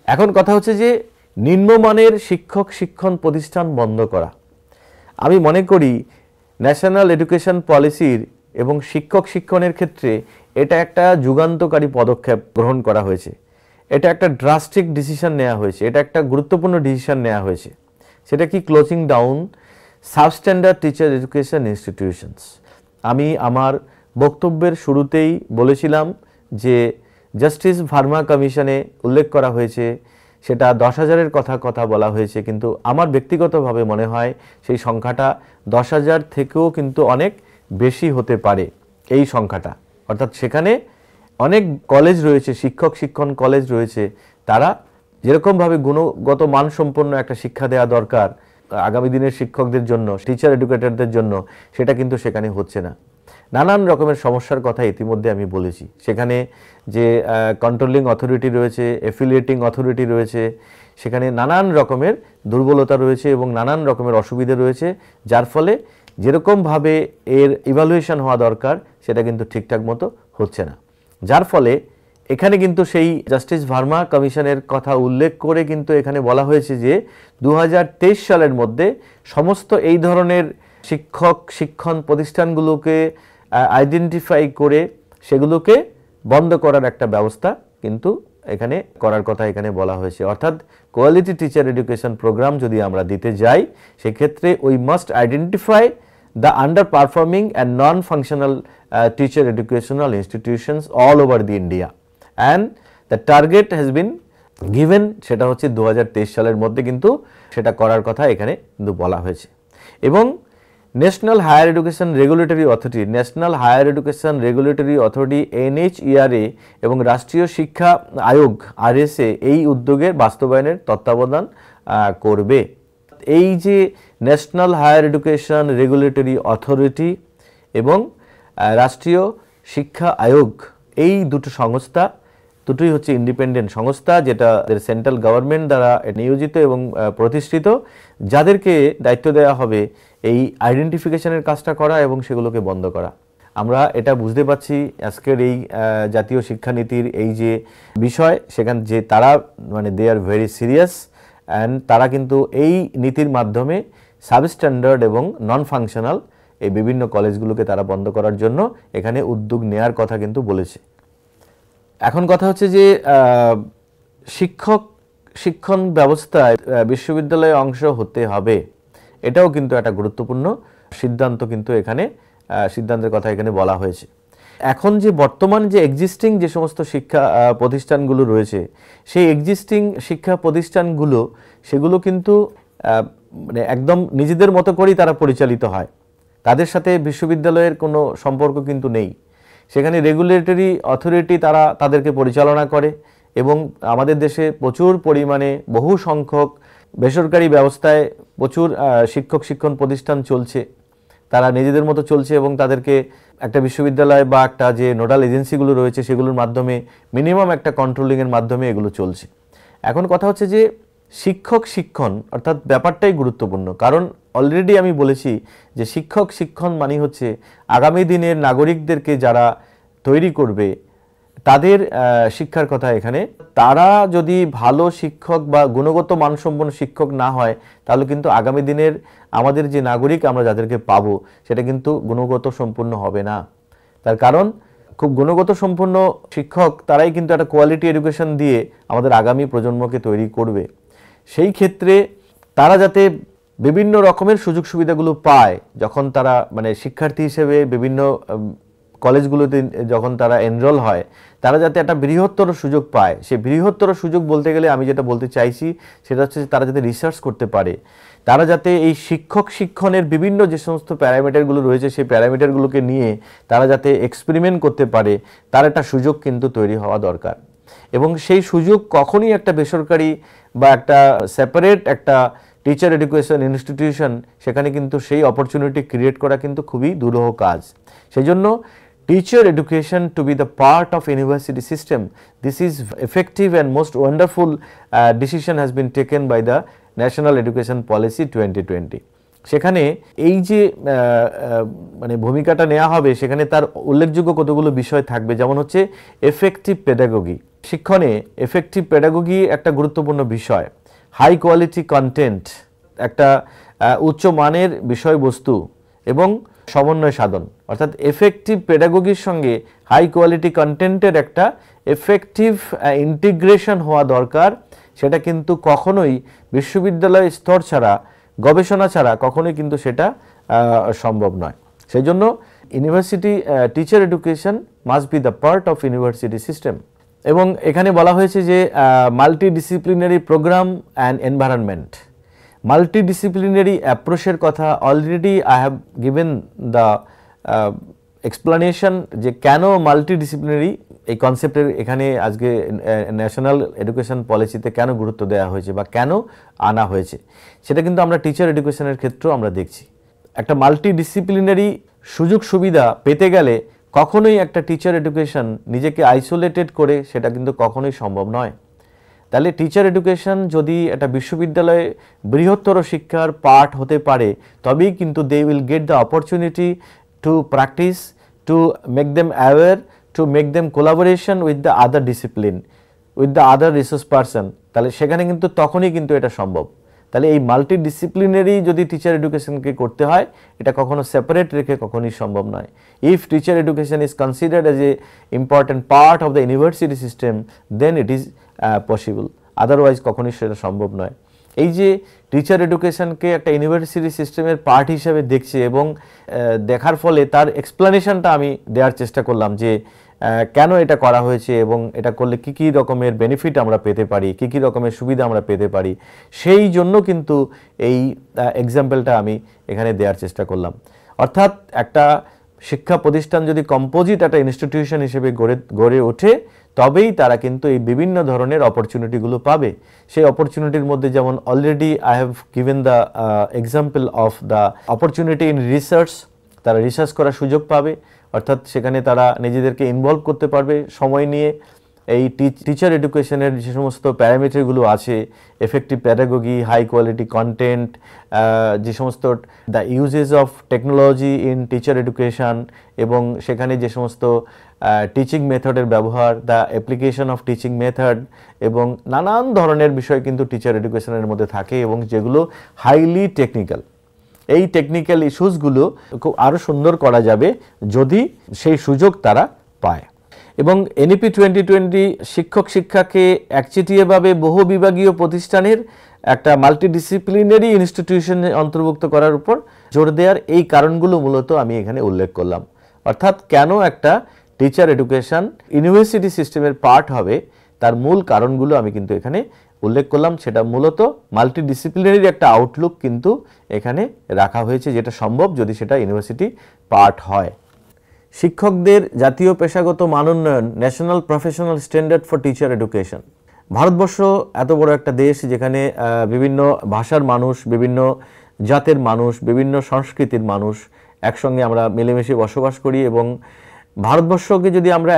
এখন কথা হচ্ছে যে নিম্নমানের শিক্ষণ প্রতিষ্ঠান বন্ধ করা। আমি মনে করি ন্যাশনাল এডুকেশন পলিসির এবং শিক্ষণের ক্ষেত্রে এটা একটা যুগান্তকারী পদক্ষেপ গ্রহণ করা হয়েছে। এটা একটা ড্রাস্টিক ডিসিশন নেওয়া হয়েছে, এটা একটা গুরুত্বপূর্ণ ডিসিশন নেওয়া হয়েছে। সেটা কি? Closing down substandard teacher education institutions. আমি আমার বক্তব্যের শুরুতেই বলেছিলাম যে জাস্টিস ভার্মা কমিশনে উল্লেখ করা হয়েছে সেটা 10,000-এর কথা বলা হয়েছে, কিন্তু আমার ব্যক্তিগতভাবে মনে হয় সেই সংখ্যাটা 10,000 থেকেও কিন্তু অনেক বেশি হতে পারে এই সংখ্যাটা। অর্থাৎ সেখানে অনেক কলেজ রয়েছে, শিক্ষণ কলেজ রয়েছে, তারা যেরকমভাবে গুণগত মানসম্পন্ন একটা শিক্ষা দেওয়া দরকার আগামী দিনের শিক্ষকদের জন্য, টিচার এডুকেটরদের জন্য, সেটা কিন্তু সেখানে হচ্ছে না। নানান রকমের সমস্যার কথা ইতিমধ্যে আমি বলেছি। সেখানে যে কন্ট্রোলিং অথরিটি রয়েছে, এফিলিয়েটিং অথরিটি রয়েছে, সেখানে নানান রকমের দুর্বলতা রয়েছে এবং নানান রকমের অসুবিধা রয়েছে, যার ফলে যেরকমভাবে এর ইভ্যালুয়েশন হওয়া দরকার সেটা কিন্তু ঠিকঠাক মতো হচ্ছে না। যার ফলে এখানে কিন্তু সেই জাস্টিস ভার্মা কমিশনের কথা উল্লেখ করে কিন্তু এখানে বলা হয়েছে যে 2023 সালের মধ্যে সমস্ত এই ধরনের শিক্ষণ প্রতিষ্ঠানগুলোকে আইডেন্টিফাই করে সেগুলোকে বন্ধ করার একটা ব্যবস্থা কিন্তু এখানে করার কথা এখানে বলা হয়েছে। অর্থাৎ কোয়ালিটি টিচার এডুকেশন প্রোগ্রাম যদি আমরা দিতে যাই সেক্ষেত্রে we must identify the underperforming and non-functional teacher educational institutions all over the India, and the target has been given সেটা হচ্ছে 2023 সালের মধ্যে কিন্তু সেটা করার কথা এখানে কিন্তু বলা হয়েছে। এবং national higher education regulatory authority NHERA এবং রাষ্ট্রীয় শিক্ষা আয়োগ RSA এই উদ্যোগের বাস্তবায়নের তত্ত্বাবধান করবে। এই যে national higher education regulatory authority এবং রাষ্ট্রীয় শিক্ষা আয়োগ, এই দুটো সংস্থা দুটোই হচ্ছে ইন্ডিপেন্ডেন্ট সংস্থা, যেটা সেন্ট্রাল গভর্নমেন্ট দ্বারা নিয়োজিত এবং প্রতিষ্ঠিত, যাদেরকে দায়িত্ব দেওয়া হবে এই আইডেন্টিফিকেশনের কাজটা করা এবং সেগুলোকে বন্ধ করা। আমরা এটা বুঝতে পারছি আজকের এই জাতীয় শিক্ষানীতির এই যে বিষয়, সেখানে যে তারা মানে দে আর ভেরি সিরিয়াস অ্যান্ড তারা কিন্তু এই নীতির মাধ্যমে সাবস্ট্যান্ডার্ড এবং নন ফাংশনাল এই বিভিন্ন কলেজগুলোকে তারা বন্ধ করার জন্য এখানে উদ্যোগ নেওয়ার কথা কিন্তু বলেছে। এখন কথা হচ্ছে যে শিক্ষণ ব্যবস্থায় বিশ্ববিদ্যালয়ে অংশ হতে হবে, এটাও কিন্তু একটা গুরুত্বপূর্ণ সিদ্ধান্ত, কিন্তু এখানে সিদ্ধান্তের কথা এখানে বলা হয়েছে। এখন যে বর্তমান যে এক্সিস্টিং যে সমস্ত শিক্ষা প্রতিষ্ঠানগুলো রয়েছে, সেই এক্সিস্টিং শিক্ষা প্রতিষ্ঠানগুলো সেগুলো কিন্তু মানে একদম নিজেদের মতো করেই তারা পরিচালিত হয়, তাদের সাথে বিশ্ববিদ্যালয়ের কোনো সম্পর্ক কিন্তু নেই। সেখানে রেগুলেটরি অথরিটি তারা তাদেরকে পরিচালনা করে এবং আমাদের দেশে প্রচুর পরিমাণে বহু সংখ্যক বেসরকারি ব্যবস্থায় প্রচুর শিক্ষণ প্রতিষ্ঠান চলছে, তারা নিজেদের মতো চলছে এবং তাদেরকে একটা বিশ্ববিদ্যালয় বা একটা যে নোডাল এজেন্সিগুলো রয়েছে সেগুলোর মাধ্যমে মিনিমাম একটা কন্ট্রোলিংয়ের মাধ্যমে এগুলো চলছে। এখন কথা হচ্ছে যে শিক্ষণ অর্থাৎ ব্যাপারটাই গুরুত্বপূর্ণ, কারণ অলরেডি আমি বলেছি যে শিক্ষণ মানে হচ্ছে আগামী দিনের নাগরিকদেরকে যারা তৈরি করবে তাদের শিক্ষার কথা এখানে। তারা যদি ভালো শিক্ষক বা গুণগত মানসম্পন্ন শিক্ষক না হয়, তাহলে কিন্তু আগামী দিনের আমাদের যে নাগরিক আমরা যাদেরকে পাবো সেটা কিন্তু গুণগত সম্পূর্ণ হবে না। তার কারণ খুব গুণগত সম্পন্ন শিক্ষক তারাই কিন্তু একটা কোয়ালিটি এডুকেশন দিয়ে আমাদের আগামী প্রজন্মকে তৈরি করবে। সেই ক্ষেত্রে তারা যাতে বিভিন্ন রকমের সুযোগ সুবিধাগুলো পায়, যখন তারা মানে শিক্ষার্থী হিসেবে বিভিন্ন কলেজগুলোতে যখন তারা এনরোল হয়, তারা যাতে একটা বৃহত্তর সুযোগ পায়। সেই বৃহত্তর সুযোগ বলতে গেলে আমি যেটা বলতে চাইছি সেটা হচ্ছে তারা যাতে রিসার্চ করতে পারে, তারা যাতে এই শিক্ষণের বিভিন্ন যে সমস্ত প্যারামিটারগুলো রয়েছে সেই প্যারামিটারগুলোকে নিয়ে তারা যাতে এক্সপেরিমেন্ট করতে পারে, তার একটা সুযোগ কিন্তু তৈরি হওয়া দরকার। এবং সেই সুযোগ কখনই একটা বেসরকারি বা একটা সেপারেট একটা টিচার এডুকেশন ইনস্টিটিউশন সেখানে কিন্তু সেই অপরচুনিটি ক্রিয়েট করা কিন্তু খুবই দুরূহ কাজ। সেই জন্য teacher education to be the part of university system, this is effective and most wonderful decision has been taken by the National Education Policy 2020. সেখানে এই যে মানে ভূমিকাটা নেওয়া হবে সেখানে তার উল্লেখযোগ্য কতগুলো বিষয় থাকবে, যেমন হচ্ছে এফেক্টিভ পেডাগোগি। শিক্ষণে এফেক্টিভ পেডাগোগি একটা গুরুত্বপূর্ণ বিষয়, হাই কোয়ালিটি কন্টেন্ট, একটা উচ্চ মানের বিষয়বস্তু এবং সমন্বয় সাধন, অর্থাৎ এফেক্টিভ পেডাগোগির সঙ্গে হাই কোয়ালিটি কন্টেন্টের একটা এফেক্টিভ ইন্টিগ্রেশন হওয়া দরকার। সেটা কিন্তু কখনোই বিশ্ববিদ্যালয় স্তর ছাড়া, গবেষণা ছাড়া কখনোই কিন্তু সেটা সম্ভব নয়। সেই জন্য university teacher education must be the part of university system. এবং এখানে বলা হয়েছে যে multidisciplinary program and environment, multidisciplinary অ্যাপ্রোচের কথা already I have given the explanation যে কেন মাল্টিডিসিপ্লিনারি এই কনসেপ্টের এখানে আজকে ন্যাশনাল এডুকেশন পলিসিতে কেন গুরুত্ব দেওয়া হয়েছে বা কেন আনা হয়েছে, সেটা কিন্তু আমরা টিচার এডুকেশনের ক্ষেত্রেও আমরা দেখছি। একটা মাল্টিডিসিপ্লিনারি সুযোগ সুবিধা পেতে গেলে কখনোই একটা টিচার এডুকেশন নিজেকে আইসোলেটেড করে সেটা কিন্তু কখনোই সম্ভব নয়। তাহলে টিচার এডুকেশন যদি একটা বিশ্ববিদ্যালয়ে বৃহত্তর শিক্ষার পার্ট হতে পারে, তবেই কিন্তু they will get the opportunity to practise, to make them aware, to make them collaboration with the other discipline, with the other resource person. তাহলে সেখানে কিন্তু তখনই কিন্তু এটা সম্ভব। তাহলে এই মাল্টিডিসিপ্লিনারি যদি টিচার এডুকেশনকে করতে হয়, এটা কখনো সেপারেট রেখে কখনোই সম্ভব নয়। If teacher education is considered as a important part of the university system, then it is possible, otherwise কখনোই সেটা সম্ভব নয়। এই যে টিচার এডুকেশনকে একটা ইউনিভার্সিটি সিস্টেমের পার্ট হিসেবে দেখছে এবং দেখার ফলে তার এক্সপ্লেনেশনটা আমি দেওয়ার চেষ্টা করলাম যে কেন এটা করা হয়েছে এবং এটা করলে কী কী রকমের বেনিফিট আমরা পেতে পারি, কী কী রকমের সুবিধা আমরা পেতে পারি, সেই জন্য কিন্তু এই এক্সাম্পলটা আমি এখানে দেওয়ার চেষ্টা করলাম। অর্থাৎ একটা শিক্ষা প্রতিষ্ঠান যদি কম্পোজিট একটা ইনস্টিটিউশন হিসেবে গড়ে ওঠে, তবেই তারা কিন্তু এই বিভিন্ন ধরনের অপরচুনিটিগুলো পাবে। সেই অপরচুনিটির মধ্যে যেমন already I have given the example of the opportunity in research, তারা রিসার্চ করার সুযোগ পাবে, অর্থাৎ সেখানে তারা নিজেদেরকে ইনভলভ করতে পারবে সময় নিয়ে। এই টিচার এডুকেশনের যে সমস্ত প্যারামিটারগুলো আছে, effective pedagogy, high quality content, যে সমস্ত the uses of technology in teacher education, এবং সেখানে যে সমস্ত টিচিং মেথডের ব্যবহার, the application of teaching method, এবং নানান ধরনের বিষয় কিন্তু টিচার এডুকেশনের মধ্যে থাকে এবং যেগুলো হাইলি টেকনিক্যাল। এই টেকনিক্যাল ইস্যুসগুলো খুব আরও সুন্দর করা যাবে যদি সেই সুযোগ তারা পায়। এবং এনইপি 2020 শিক্ষক শিক্ষাকে একচেটিয়াভাবে বহু বিভাগীয় প্রতিষ্ঠানের একটা মাল্টিডিসিপ্লিনারি ইনস্টিটিউশনে অন্তর্ভুক্ত করার উপর জোর দেওয়ার এই কারণগুলো মূলত আমি এখানে উল্লেখ করলাম। অর্থাৎ কেন একটা টিচার এডুকেশন ইউনিভার্সিটি সিস্টেমের পার্ট হবে, তার মূল কারণগুলো আমি কিন্তু এখানে উল্লেখ করলাম। সেটা মূলত মাল্টিডিসিপ্লিনারি একটা আউটলুক কিন্তু এখানে রাখা হয়েছে, যেটা সম্ভব যদি সেটা ইউনিভার্সিটি পার্ট হয়। শিক্ষকদের জাতীয় পেশাগত মানোন্নয়ন, national professional standard for teacher education. Bharatvarsha এত বড় একটা দেশ, যেখানে বিভিন্ন ভাষার মানুষ, বিভিন্ন জাতের মানুষ, বিভিন্ন সংস্কৃতির মানুষ একসঙ্গে আমরা মিলেমিশে বসবাস করি। এবং ভারতবর্ষকে যদি আমরা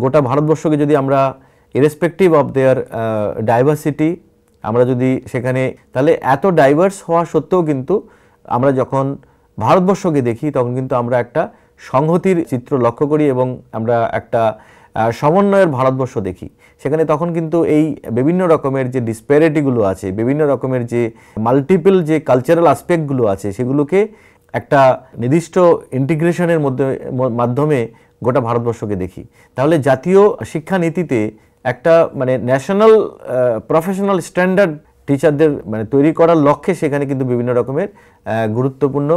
গোটা ভারতবর্ষকে যদি আমরা ইরেসপেক্টিভ অফ দেয়ার ডাইভার্সিটি, আমরা যদি সেখানে, তাহলে এত ডাইভার্স হওয়া সত্ত্বেও কিন্তু আমরা যখন ভারতবর্ষকে দেখি তখন কিন্তু আমরা একটা সংহতির চিত্র লক্ষ্য করি এবং আমরা একটা সমন্বয়ের ভারতবর্ষ দেখি। সেখানে তখন কিন্তু এই বিভিন্ন রকমের যে ডিসপ্যারিটিগুলো আছে, বিভিন্ন রকমের যে মাল্টিপল যে কালচারাল আসপেক্টগুলো আছে, সেগুলোকে একটা নির্দিষ্ট ইন্টিগ্রেশনের মাধ্যমে গোটা ভারতবর্ষকে দেখি। তাহলে জাতীয় শিক্ষানীতিতে একটা ন্যাশনাল প্রফেশনাল স্ট্যান্ডার্ড টিচারদের তৈরি করার লক্ষ্যে সেখানে কিন্তু বিভিন্ন রকমের গুরুত্বপূর্ণ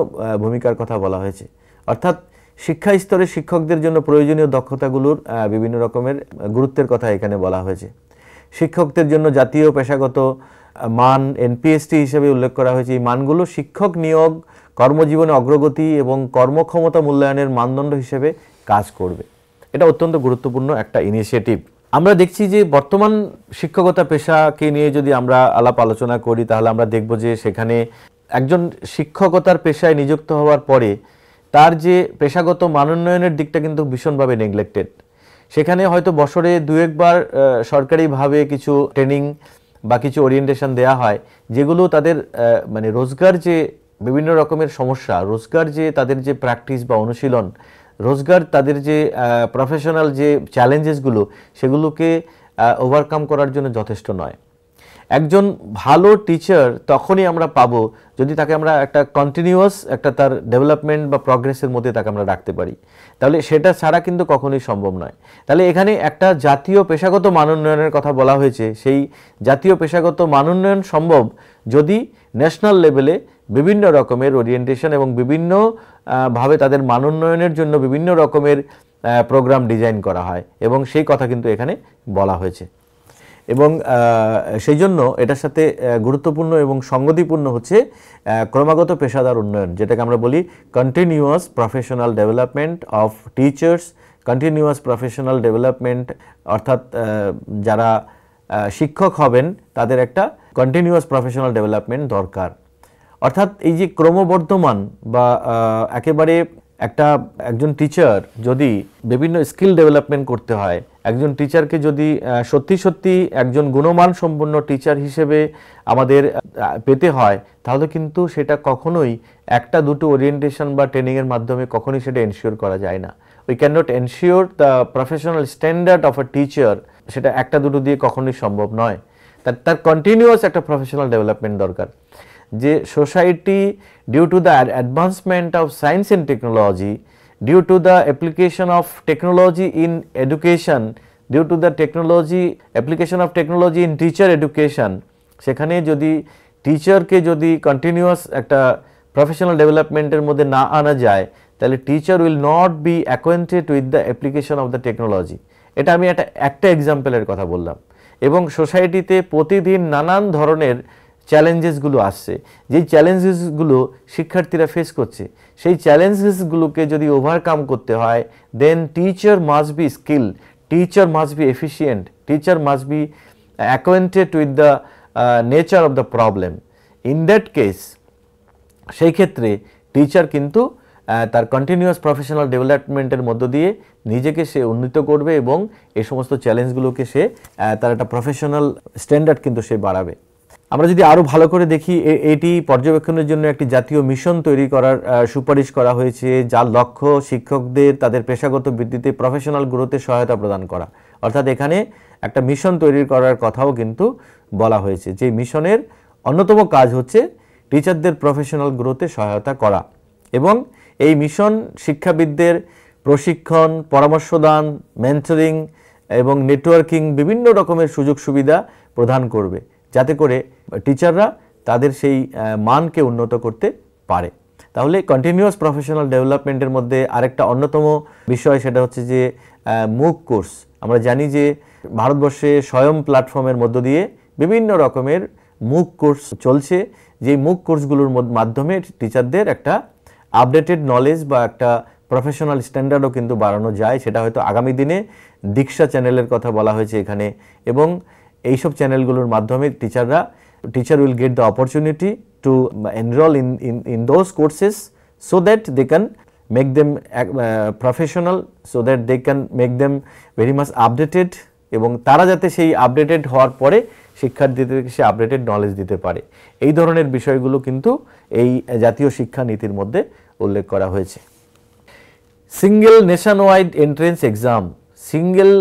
ভূমিকার কথা বলা হয়েছে। অর্থাৎ শিক্ষা স্তরে শিক্ষকদের জন্য প্রয়োজনীয় দক্ষতাগুলোর বিভিন্ন রকমের গুরুত্বের কথা এখানে বলা হয়েছে। শিক্ষকদের জন্য জাতীয় পেশাগত মান এনপিএসটি হিসেবে উল্লেখ করা হয়েছে। এই মানগুলো শিক্ষক নিয়োগ, কর্মজীবনে অগ্রগতি এবং কর্মক্ষমতা মূল্যায়নের মানদণ্ড হিসেবে কাজ করবে। এটা অত্যন্ত গুরুত্বপূর্ণ একটা ইনিশিয়েটিভ। আমরা দেখছি যে বর্তমান শিক্ষকতা পেশাকে নিয়ে যদি আমরা আলাপ আলোচনা করি, তাহলে আমরা দেখব যে সেখানে একজন শিক্ষকতার পেশায় নিযুক্ত হওয়ার পরে তার যে পেশাগত মানোন্নয়নের দিকটা কিন্তু ভীষণভাবে নেগলেক্টেড। সেখানে হয়তো বছরে 2-1 বার সরকারিভাবে কিছু ট্রেনিং বা কিছু ওরিয়েন্টেশন দেওয়া হয়, যেগুলো তাদের রোজগার যে বিভিন্ন রকমের সমস্যা, রোজগার যে তাদের যে প্র্যাকটিস বা অনুশীলন, রোজগার তাদের যে প্রফেশনাল যে চ্যালেঞ্জেসগুলো, সেগুলোকে ওভারকাম করার জন্য যথেষ্ট নয়। একজন ভালো টিচার তখনই আমরা পাবো যদি তাকে আমরা একটা কন্টিনিউয়াস একটা তার ডেভেলপমেন্ট বা প্রগ্রেসের মধ্যে তাকে আমরা রাখতে পারি, তাহলে সেটা ছাড়া কিন্তু কখনোই সম্ভব নয়। তাহলে এখানে একটা জাতীয় পেশাগত মানোন্নয়নের কথা বলা হয়েছে। সেই জাতীয় পেশাগত মানোন্নয়ন সম্ভব যদি ন্যাশনাল লেভেলে বিভিন্ন রকমের ওরিয়েন্টেশন এবং বিভিন্ন ভাবে তাদের মানোন্নয়নের জন্য বিভিন্ন রকমের প্রোগ্রাম ডিজাইন করা হয়, এবং সেই কথা কিন্তু এখানে বলা হয়েছে। এবং সেই জন্য এটার সাথে গুরুত্বপূর্ণ এবং সঙ্গতিপূর্ণ হচ্ছে ক্রমাগত পেশাদার উন্নয়ন, যেটাকে আমরা বলি continuous professional development of teachers, continuous professional development, অর্থাৎ যারা শিক্ষক হবেন তাদের একটা কন্টিনিউয়াস প্রফেশনাল ডেভেলপমেন্ট দরকার। অর্থাৎ এই যে ক্রমবর্ধমান বা একেবারে একজন টিচার যদি বিভিন্ন স্কিল ডেভেলপমেন্ট করতে হয়, একজন টিচারকে যদি সত্যি সত্যি একজন গুণমান সম্পন্ন টিচার হিসেবে আমাদের পেতে হয়, তাহলে কিন্তু সেটা কখনোই 1-2 ওরিয়েন্টেশন বা ট্রেনিংয়ের মাধ্যমে কখনোই সেটা এনশিওর করা যায় না। We can not ensure the professional standard of a teacher, সেটা 1-2 দিয়ে কখনোই সম্ভব নয়। তার কন্টিনিউয়াস একটা প্রফেশনাল ডেভেলপমেন্ট দরকার। যে society due to the advancement of science and technology, due to the application of technology in education, due to the application of technology in teacher education, সেখানে যদি টিচারকে যদি কন্টিনিউয়াস একটা প্রফেশনাল ডেভেলপমেন্টের মধ্যে না আনা যায়, তাহলে teacher will not be acquainted with the application of the technology. এটা আমি একটা এক্সাম্পলের কথা বললাম। এবং সোসাইটিতে প্রতিদিন নানান ধরনের চ্যালেঞ্জেসগুলো আসছে, যেই চ্যালেঞ্জেসগুলো শিক্ষার্থীরা ফেস করছে, সেই চ্যালেঞ্জেসগুলোকে যদি ওভারকাম করতে হয়, then teacher must be skill, teacher must be efficient, teacher must be acquainted with the nature of the problem. In that case সেই ক্ষেত্রে টিচার কিন্তু তার কন্টিনিউয়াস প্রফেশনাল ডেভেলপমেন্টের মধ্য দিয়ে নিজেকে সে উন্নীত করবে এবং এই সমস্ত চ্যালেঞ্জগুলোকে সে তার একটা প্রফেশনাল স্ট্যান্ডার্ড কিন্তু সে বাড়াবে। আমরা যদি আরও ভালো করে দেখি, এটি পর্যবেক্ষণের জন্য একটি জাতীয় মিশন তৈরি করার সুপারিশ করা হয়েছে, যার লক্ষ্য শিক্ষকদের তাদের পেশাগত বৃদ্ধিতে প্রফেশনাল গ্রোথে সহায়তা প্রদান করা। অর্থাৎ এখানে একটা মিশন তৈরি করার কথাও কিন্তু বলা হয়েছে, যে মিশনের অন্যতম কাজ হচ্ছে টিচারদের প্রফেশনাল গ্রোথে সহায়তা করা এবং এই মিশন শিক্ষাবিদদের প্রশিক্ষণ, পরামর্শদান, মেন্টরিং এবং নেটওয়ার্কিং বিভিন্ন রকমের সুযোগ সুবিধা প্রদান করবে, যাতে করে টিচাররা তাদের সেই মানকে উন্নত করতে পারে। তাহলে কন্টিনিউয়াস প্রফেশনাল ডেভেলপমেন্টের মধ্যে আরেকটা অন্যতম বিষয়, সেটা হচ্ছে যে মুক কোর্স। আমরা জানি যে ভারতবর্ষে স্বয়ং প্ল্যাটফর্মের মধ্য দিয়ে বিভিন্ন রকমের মুক কোর্স চলছে, যেই মুক কোর্সগুলোর মাধ্যমে টিচারদের একটা আপডেটেড নলেজ বা একটা প্রফেশনাল স্ট্যান্ডার্ডও কিন্তু বাড়ানো যায়। সেটা হয়তো আগামী দিনে দীক্ষা চ্যানেলের কথা বলা হয়েছে এখানে, এবং এইসব চ্যানেলগুলোর মাধ্যমে teacher will get the opportunity to enrol in those courses so that they can make them professional, so that they can make them very much updated, এবং তারা যাতে সেই আপডেটেড হওয়ার পরে শিক্ষার্থীদেরকে সে আপডেটেড নলেজ দিতে পারে। এই ধরনের বিষয়গুলো কিন্তু এই জাতীয় শিক্ষা নীতির মধ্যে উল্লেখ করা হয়েছে। Single nation wide entrance exam, single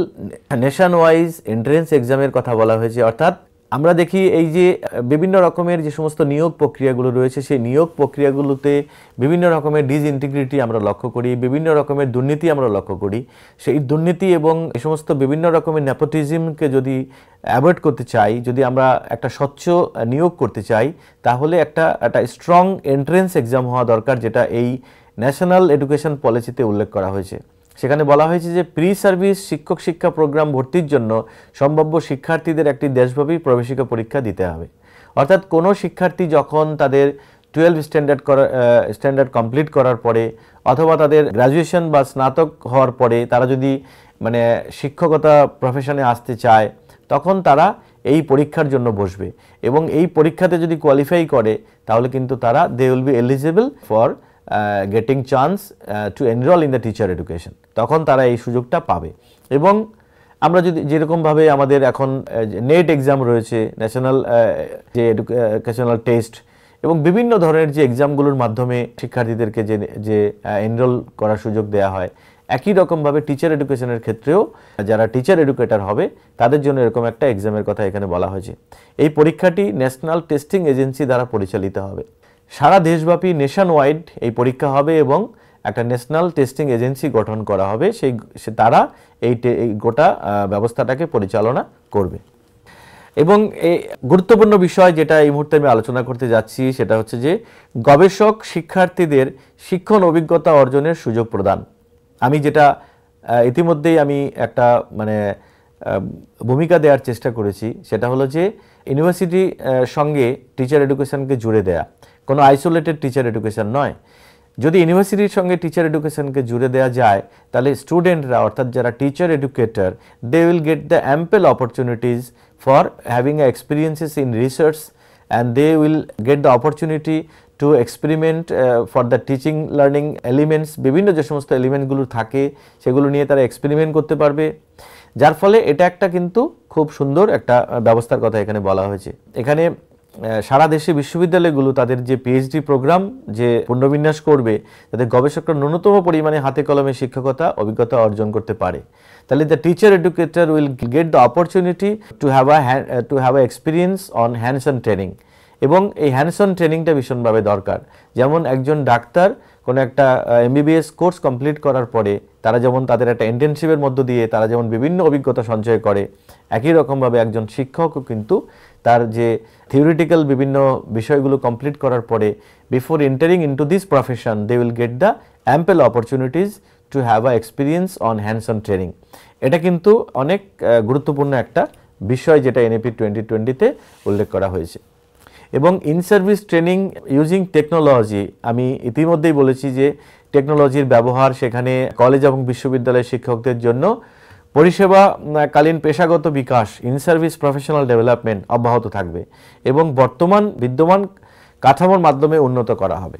nation wise entrance এক্সামের কথা বলা হয়েছে। অর্থাৎ আমরা দেখি এই যে বিভিন্ন রকমের যে সমস্ত নিয়োগ প্রক্রিয়াগুলো রয়েছে, সেই নিয়োগ প্রক্রিয়াগুলোতে বিভিন্ন রকমের ডিসইন্টিগ্রিটি আমরা লক্ষ্য করি, বিভিন্ন রকমের দুর্নীতি আমরা লক্ষ্য করি। সেই দুর্নীতি এবং এই সমস্ত বিভিন্ন রকমের নেপোটিজমকে যদি অ্যাভয়েড করতে চাই, যদি আমরা একটা স্বচ্ছ নিয়োগ করতে চাই, তাহলে একটা স্ট্রং এন্ট্রেন্স এক্সাম হওয়া দরকার, যেটা এই ন্যাশনাল এডুকেশন পলিসিতে উল্লেখ করা হয়েছে। সেখানে বলা হয়েছে যে প্রি সার্ভিস শিক্ষক শিক্ষা প্রোগ্রাম ভর্তির জন্য সম্ভাব্য শিক্ষার্থীদের একটি দেশব্যাপী প্রবেশিকা পরীক্ষা দিতে হবে। অর্থাৎ কোনো শিক্ষার্থী যখন তাদের 12 স্ট্যান্ডার্ড কমপ্লিট করার পরে অথবা তাদের গ্র্যাজুয়েশন বা স্নাতক হওয়ার পরে তারা যদি শিক্ষকতা প্রফেশনে আসতে চায়, তখন তারা এই পরীক্ষার জন্য বসবে এবং এই পরীক্ষাতে যদি কোয়ালিফাই করে, তাহলে কিন্তু তারা they will be eligible for getting chance to enrol in the teacher education. তখন তারা এই সুযোগটা পাবে। এবং আমরা যদি যেরকমভাবে আমাদের এখন নেট এক্সাম রয়েছে, ন্যাশনাল যে এডুকেশনাল টেস্ট এবং বিভিন্ন ধরনের যে এক্সামগুলোর মাধ্যমে শিক্ষার্থীদেরকে যে এনরোল করার সুযোগ দেওয়া হয়, একই রকমভাবে টিচার এডুকেশনের ক্ষেত্রেও যারা টিচার এডুকেটর হবে তাদের জন্য এরকম একটা এক্সামের কথা এখানে বলা হয়েছে। এই পরীক্ষাটি ন্যাশনাল টেস্টিং এজেন্সি দ্বারা পরিচালিত হবে। সারা দেশব্যাপী নেশন ওয়াইড এই পরীক্ষা হবে এবং একটা ন্যাশনাল টেস্টিং এজেন্সি গঠন করা হবে, তারা এই গোটা ব্যবস্থাটাকে পরিচালনা করবে। এবং এই গুরুত্বপূর্ণ বিষয় যেটা এই মুহূর্তে আমি আলোচনা করতে যাচ্ছি, সেটা হচ্ছে যে গবেষক শিক্ষার্থীদের শিক্ষণ অভিজ্ঞতা অর্জনের সুযোগ প্রদান। আমি যেটা ইতিমধ্যেই আমি একটা ভূমিকা দেওয়ার চেষ্টা করেছি, সেটা হলো যে ইউনিভার্সিটি সঙ্গে টিচার এডুকেশনকে জুড়ে দেয়া, কোনো আইসোলেটেড টিচার এডুকেশন নয়। যদি ইউনিভার্সিটির সঙ্গে টিচার এডুকেশনকে জুড়ে দেওয়া যায়, তাহলে স্টুডেন্টরা অর্থাৎ যারা teacher educator, they will get the ample opportunities for having experiences in research and they will get the opportunity to experiment for the teaching learning elements. বিভিন্ন যে সমস্ত এলিমেন্টগুলো থাকে সেগুলো নিয়ে তারা এক্সপেরিমেন্ট করতে পারবে, যার ফলে এটা একটা কিন্তু খুব সুন্দর একটা ব্যবস্থার কথা এখানে বলা হয়েছে। এখানে সারা দেশে বিশ্ববিদ্যালয়গুলো তাদের যে পিএইচডি প্রোগ্রাম যে পুনর্বিন্যাস করবে, তাদের গবেষকরা ন্যূনতম পরিমাণে হাতে কলমে শিক্ষকতা অভিজ্ঞতা অর্জন করতে পারে। তাহলে the teacher educator will get the opportunity two have a experience on hands on training. এবং এই হ্যান্ডস অন ট্রেনিংটা ভীষণভাবে দরকার। যেমন একজন ডাক্তার কোনো একটা এমবিবিএস কোর্স কমপ্লিট করার পরে তারা যেমন তাদের একটা ইন্টার্নশিপের মধ্য দিয়ে তারা যেমন বিভিন্ন অভিজ্ঞতা সঞ্চয় করে, একই রকমভাবে একজন শিক্ষকও কিন্তু তার যে থিওরিটিক্যাল বিভিন্ন বিষয়গুলো কমপ্লিট করার পরে before entering into this profession they will get the ample opportunities to have a experience on hands on training. এটা কিন্তু অনেক গুরুত্বপূর্ণ একটা বিষয়, যেটা এনইপি 2020-তে উল্লেখ করা হয়েছে। এবং in service training using technology, আমি ইতিমধ্যেই বলেছি যে টেকনোলজির ব্যবহার সেখানে কলেজ এবং বিশ্ববিদ্যালয়ের শিক্ষকদের জন্য পরিষেবাকালীন পেশাগত বিকাশ, ইন সার্ভিস প্রফেশনাল ডেভেলপমেন্ট অব্যাহত থাকবে এবং বিদ্যমান কাঠামোর মাধ্যমে উন্নত করা হবে।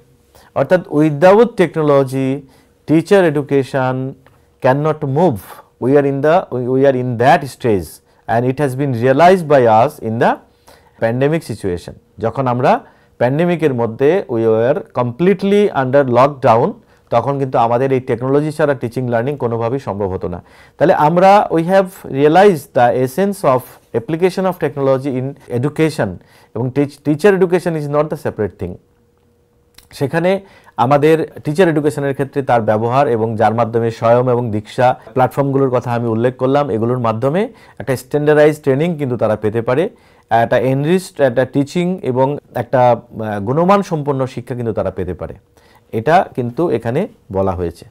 অর্থাৎ without technology teacher education can not move. we are in that stage and it has been realized by us in the pandemic situation. যখন আমরা প্যান্ডেমিকের মধ্যে we were completely under lockdown, তখন কিন্তু আমাদের এই টেকনোলজি ছাড়া টিচিং লার্নিং কোনোভাবেই সম্ভব হতো না। তাহলে আমরা we have realized the essence of application of technology in education, এবং teacher education is not the separate thing। সেখানে আমাদের টিচার এডুকেশনের ক্ষেত্রে তার ব্যবহার এবং যার মাধ্যমে স্বয়ম এবং দীক্ষা প্ল্যাটফর্মগুলোর কথা আমি উল্লেখ করলাম, এগুলোর মাধ্যমে একটা স্ট্যান্ডার্ডাইজ ট্রেনিং কিন্তু তারা পেতে পারে, একটা এনরিচড একটা টিচিং এবং একটা গুণমান সম্পন্ন শিক্ষা কিন্তু তারা পেতে পারে। এটা কিন্তু এখানে বলা হয়েছে।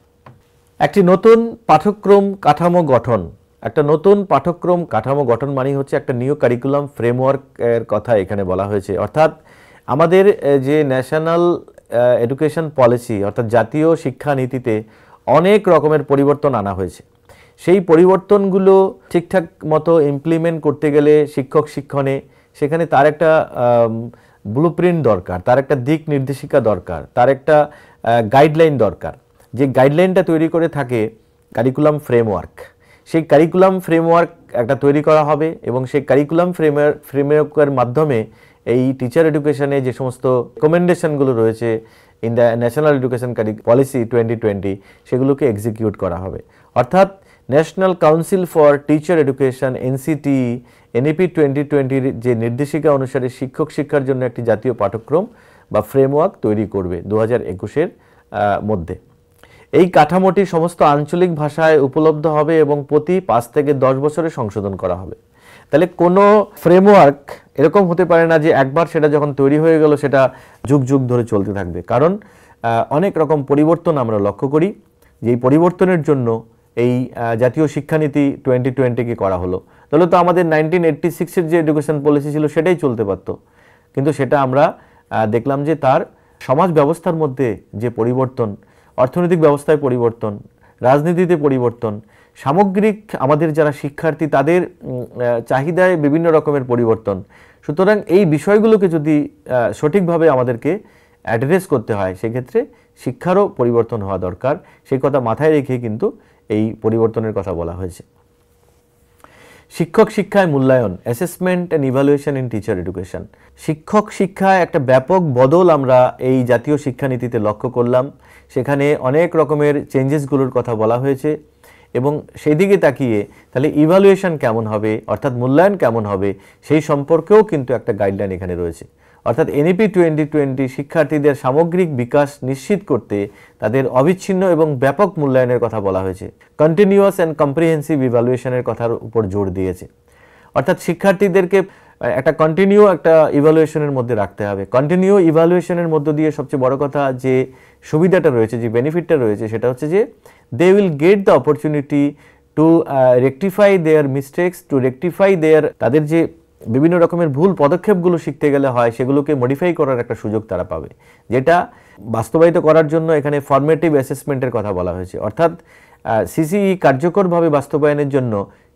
একটি নতুন পাঠ্যক্রম কাঠামো গঠন। একটা নতুন পাঠ্যক্রম কাঠামো গঠন মানে হচ্ছে একটা নিউ কারিকুলাম ফ্রেমওয়ার্কের কথা এখানে বলা হয়েছে। অর্থাৎ আমাদের যে ন্যাশনাল এডুকেশন পলিসি অর্থাৎ জাতীয় শিক্ষানীতিতে অনেক রকমের পরিবর্তন আনা হয়েছে। সেই পরিবর্তনগুলো ঠিকঠাক মতো ইমপ্লিমেন্ট করতে গেলে শিক্ষক শিক্ষণে সেখানে তার একটা ব্লুপ্রিন্ট দরকার, তার একটা দিক নির্দেশিকা দরকার, তার একটা গাইডলাইন দরকার। যে গাইডলাইনটা তৈরি করে থাকে কারিকুলাম ফ্রেমওয়ার্ক, সেই কারিকুলাম ফ্রেমওয়ার্ক একটা তৈরি করা হবে এবং সেই কারিকুলাম ফ্রেমওয়ার্কের মাধ্যমে এই টিচার এডুকেশনে যে সমস্ত রেকমেন্ডেশনগুলো রয়েছে in the national education policy 2020 সেগুলোকে এক্সিকিউট করা হবে। অর্থাৎ national council for teacher education NCTE NEP 2020 যে নির্দেশিকা অনুসারে শিক্ষক শিক্ষার জন্য একটি জাতীয় পাঠ্যক্রম বা ফ্রেমওয়ার্ক তৈরি করবে 2021-এর মধ্যে। এই কাঠামোটি সমস্ত আঞ্চলিক ভাষায় উপলব্ধ হবে এবং প্রতি 5 থেকে 10 বছরে সংশোধন করা হবে। তাহলে কোনো ফ্রেমওয়ার্ক এরকম হতে পারে না যে একবার সেটা যখন তৈরি হয়ে গেল সেটা যুগ যুগ ধরে চলতে থাকবে, কারণ অনেক রকম পরিবর্তন আমরা লক্ষ্য করি। যে এই পরিবর্তনের জন্য এই জাতীয় শিক্ষানীতি 2020 করা হলো। তাহলে তো আমাদের 1986-এর যে এডুকেশন পলিসি ছিল সেটাই চলতে পারত, কিন্তু সেটা আমরা দেখলাম যে তার সমাজ ব্যবস্থার মধ্যে যে পরিবর্তন, অর্থনৈতিক ব্যবস্থায় পরিবর্তন, রাজনীতিতে পরিবর্তন, সামগ্রিক আমাদের যারা শিক্ষার্থী তাদের চাহিদায় বিভিন্ন রকমের পরিবর্তন। সুতরাং এই বিষয়গুলোকে যদি সঠিকভাবে আমাদেরকে অ্যাড্রেস করতে হয় সেক্ষেত্রে শিক্ষারও পরিবর্তন হওয়া দরকার। সেই কথা মাথায় রেখে কিন্তু এই পরিবর্তনের কথা বলা হয়েছে। শিক্ষক শিক্ষায় মূল্যায়ন, assessment and evaluation in teacher education. শিক্ষক শিক্ষায় একটা ব্যাপক বদল আমরা এই জাতীয় শিক্ষানীতিতে লক্ষ্য করলাম। সেখানে অনেক রকমের চেঞ্জেসগুলোর কথা বলা হয়েছে এবং সেই দিকে তাকিয়ে তাহলে ইভ্যালুয়েশন কেমন হবে অর্থাৎ মূল্যায়ন কেমন হবে সেই সম্পর্কেও কিন্তু একটা গাইডলাইন এখানে রয়েছে। অর্থাৎ NEP 2020 শিক্ষার্থীদের সামগ্রিক বিকাশ নিশ্চিত করতে তাদের অবিচ্ছিন্ন এবং ব্যাপক মূল্যায়নের কথা বলা হয়েছে। কন্টিনিউয়াস অ্যান্ড কম্প্রিহেন্সিভ ইভ্যালুয়েশনের কথার উপর জোর দিয়েছে। অর্থাৎ শিক্ষার্থীদেরকে একটা কন্টিনিউ একটা ইভ্যালুয়েশনের মধ্যে রাখতে হবে। কন্টিনিউ ইভ্যালুয়েশনের মধ্য দিয়ে সবচেয়ে বড় কথা যে সুবিধাটা রয়েছে, যে বেনিফিটটা রয়েছে সেটা হচ্ছে যে they will get the opportunity to rectify their mistakes, to rectify their তাদের যে বিভিন্ন রকমের ভুল পদক্ষেপগুলো শিখতে গেলে হয় সেগুলোকে মডিফাই করার একটা সুযোগ তারা পাবে, যেটা বাস্তবায়িত করার জন্য এখানে ফরমেটিভ অ্যাসেসমেন্টের কথা বলা হয়েছে। অর্থাৎ CCE কার্যকরভাবে বাস্তবায়নের জন্য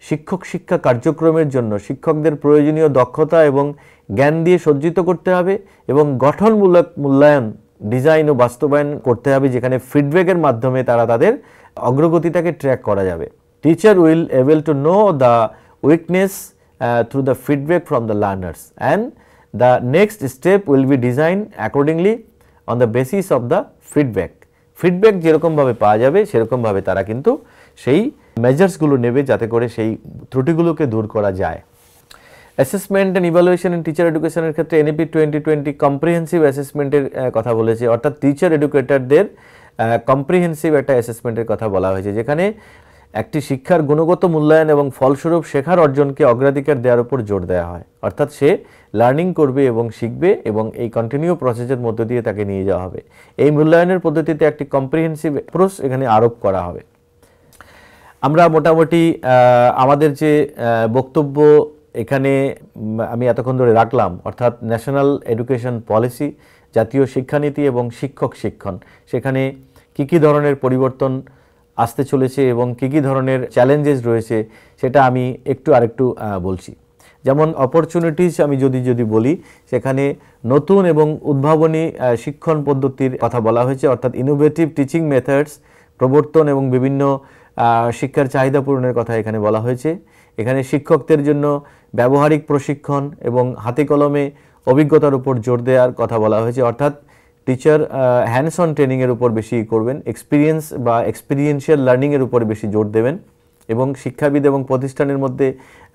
শিক্ষক শিক্ষা কার্যক্রমের জন্য শিক্ষকদের প্রয়োজনীয় দক্ষতা এবং জ্ঞান দিয়ে সজ্জিত করতে হবে এবং গঠনমূলক মূল্যায়ন ডিজাইন ও বাস্তবায়ন করতে হবে, যেখানে ফিডব্যাকের মাধ্যমে তারা তাদের অগ্রগতিটাকে ট্র্যাক করা যাবে। Teacher will able to know the weakness through the feedback from the learners and the next step will be designed accordingly on the basis of the feedback যেরকম ভাবে পাওয়া যাবে সেরকম ভাবে তারা কিন্তু সেই মেজার্সগুলো নেবে যাতে করে সেই ত্রুটিগুলোকে দূর করা যায়। Assessment and evaluation in teacher এডুকেশনের ক্ষেত্রে NEP 2020 কম্প্রিহেন্সিভ অ্যাসেসমেন্টের কথা বলেছে। অর্থাৎ টিচার এডুকেটরদের কম্প্রিহেন্সিভ একটা অ্যাসেসমেন্টের কথা বলা হয়েছে, যেখানে একটি শিক্ষার গুণগত মূল্যায়ন এবং ফলস্বরূপ শেখার অর্জনকে অগ্রাধিকার দেওয়ার উপর জোর দেওয়া হয়। অর্থাৎ সে লার্নিং করবে এবং শিখবে এবং এই কন্টিনিউ প্রসেসের মধ্য দিয়ে তাকে নিয়ে যাওয়া হবে। এই মূল্যায়নের পদ্ধতিতে একটি কম্প্রিহেন্সিভ অ্যাপ্রোচ এখানে আরোপ করা হবে। আমরা মোটামুটি আমাদের যে বক্তব্য এখানে আমি এতক্ষণ ধরে রাখলাম, অর্থাৎ ন্যাশনাল এডুকেশন পলিসি, জাতীয় শিক্ষানীতি এবং শিক্ষক শিক্ষণ, সেখানে কী ধরনের পরিবর্তন আসতে চলেছে এবং কী ধরনের চ্যালেঞ্জেস রয়েছে সেটা আমি একটু আরেকটু বলছি। যেমন অপরচুনিটিস আমি যদি বলি, সেখানে নতুন এবং উদ্ভাবনী শিক্ষণ পদ্ধতির কথা বলা হয়েছে, অর্থাৎ ইনোভেটিভ টিচিং মেথডস প্রবর্তন এবং বিভিন্ন শিক্ষার চাহিদা পূরণের কথা এখানে বলা হয়েছে। এখানে শিক্ষকদের জন্য ব্যবহারিক প্রশিক্ষণ এবং হাতে কলমে অভিজ্ঞতার উপর জোর দেওয়ার কথা বলা হয়েছে, অর্থাৎ টিচার হ্যান্ডস অন ট্রেনিংয়ের উপর বেশি করবেন, এক্সপিরিয়েন্স বা এক্সপিরিয়েন্সিয়াল লার্নিংয়ের উপর বেশি জোর দেবেন এবং শিক্ষাবিদ এবং প্রতিষ্ঠানের মধ্যে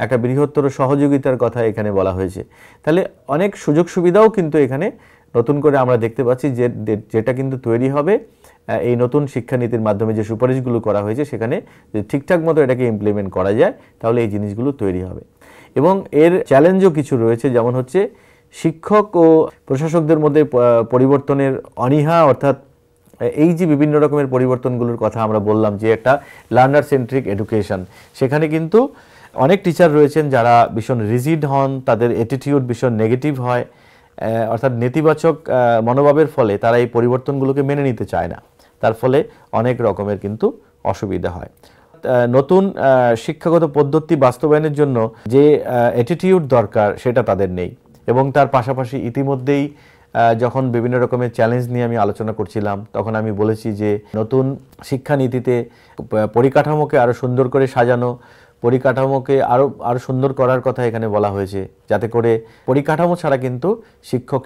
একটা বৃহত্তর সহযোগিতার কথা এখানে বলা হয়েছে। তাহলে অনেক সুযোগ সুবিধাও কিন্তু এখানে নতুন করে আমরা দেখতে পাচ্ছি যেটা কিন্তু তৈরি হবে এই নতুন শিক্ষানীতির মাধ্যমে। যে সুপারিশগুলো করা হয়েছে সেখানে যদি ঠিকঠাক মতো এটাকে ইমপ্লিমেন্ট করা যায় তাহলে এই জিনিসগুলো তৈরি হবে। এবং এর চ্যালেঞ্জও কিছু রয়েছে, যেমন হচ্ছে শিক্ষক ও প্রশাসকদের মধ্যে পরিবর্তনের অনীহা, অর্থাৎ এই যে বিভিন্ন রকমের পরিবর্তনগুলোর কথা আমরা বললাম যে একটা লার্নার সেন্ট্রিক এডুকেশন, সেখানে কিন্তু অনেক টিচার রয়েছেন যারা ভীষণ রিজিড হন, তাদের অ্যাটিটিউড ভীষণ নেগেটিভ হয়, অর্থাৎ নেতিবাচক মনোভাবের ফলে তারা এই পরিবর্তনগুলোকে মেনে নিতে চায় না, তার ফলে অনেক রকমের কিন্তু অসুবিধা হয়। নতুন শিক্ষাগত পদ্ধতি বাস্তবায়নের জন্য যে অ্যাটিটিউড দরকার সেটা তাদের নেই। এবং তার পাশাপাশি ইতিমধ্যেই যখন বিভিন্ন রকমের চ্যালেঞ্জ নিয়ে আমি আলোচনা করছিলাম তখন আমি বলেছি যে নতুন শিক্ষানীতিতে পরিকাঠামোকে আরও সুন্দর করে সাজানো, পরিকাঠামোকে আরও সুন্দর করার কথা এখানে বলা হয়েছে, যাতে করে পরিকাঠামো ছাড়া কিন্তু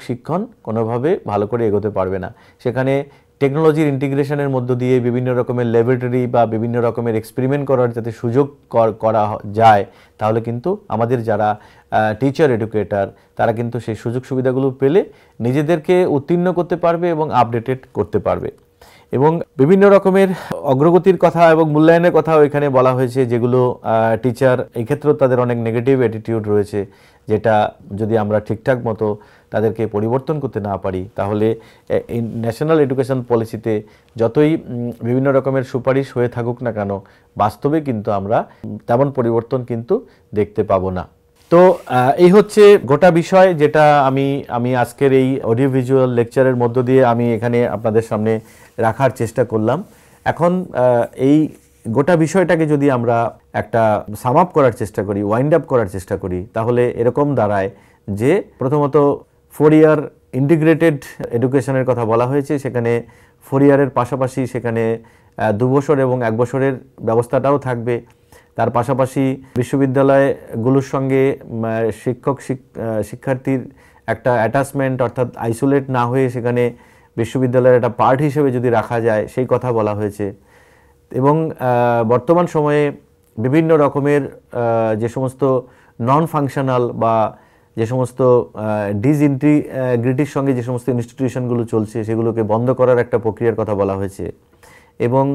শিক্ষণ কোনোভাবে ভালো করে এগোতে পারবে না। সেখানে টেকনোলজির ইন্টিগ্রেশনের মধ্য দিয়ে বিভিন্ন রকমের ল্যাবরেটরি বা বিভিন্ন রকমের এক্সপেরিমেন্ট করার যাতে সুযোগ করা যায়, তাহলে কিন্তু আমাদের যারা টিচার এডুকেটর তারা কিন্তু সেই সুযোগ সুবিধাগুলো পেলে নিজেদেরকে উত্তীর্ণ করতে পারবে এবং আপডেটেড করতে পারবে। এবং বিভিন্ন রকমের অগ্রগতির কথা এবং মূল্যায়নের কথাও এখানে বলা হয়েছে, যেগুলো টিচার এই ক্ষেত্রেও তাদের অনেক নেগেটিভ অ্যাটিটিউড রয়েছে, যেটা যদি আমরা ঠিকঠাক মতো তাদেরকে পরিবর্তন করতে না পারি তাহলে এই ন্যাশনাল এডুকেশন পলিসিতে যতই বিভিন্ন রকমের সুপারিশ হয়ে থাকুক না কেন, বাস্তবে কিন্তু আমরা তেমন পরিবর্তন কিন্তু দেখতে পাবো না। তো এই হচ্ছে গোটা বিষয়, যেটা আমি আজকের এই অডিও ভিজুয়াল লেকচারের মধ্য দিয়ে আমি এখানে আপনাদের সামনে রাখার চেষ্টা করলাম। এখন এই গোটা বিষয়টাকে যদি আমরা একটা সাম আপ করার চেষ্টা করি, ওয়াইন্ড আপ করার চেষ্টা করি, তাহলে এরকম দাঁড়ায় যে প্রথমত 4 ইয়ার ইন্টিগ্রেটেড এডুকেশনের কথা বলা হয়েছে। সেখানে 4 ইয়ারের পাশাপাশি সেখানে 2 বছর এবং 1 বছরের ব্যবস্থাটাও থাকবে। তার পাশাপাশি বিশ্ববিদ্যালয়গুলোর সঙ্গে শিক্ষার্থীর একটা অ্যাটাচমেন্ট, অর্থাৎ আইসোলেট না হয়ে সেখানে বিশ্ববিদ্যালয়ের একটা পার্ট হিসেবে যদি রাখা যায় সেই কথা বলা হয়েছে। এবং বর্তমান সময়ে বিভিন্ন রকমের যে সমস্ত নন ফাংশনাল বা যে সমস্ত ডিসইন্টিগ্রিটির সঙ্গে যে সমস্ত ইনস্টিটিউশনগুলো চলছে সেগুলোকে বন্ধ করার একটা প্রক্রিয়ার কথা বলা হয়েছে। এবং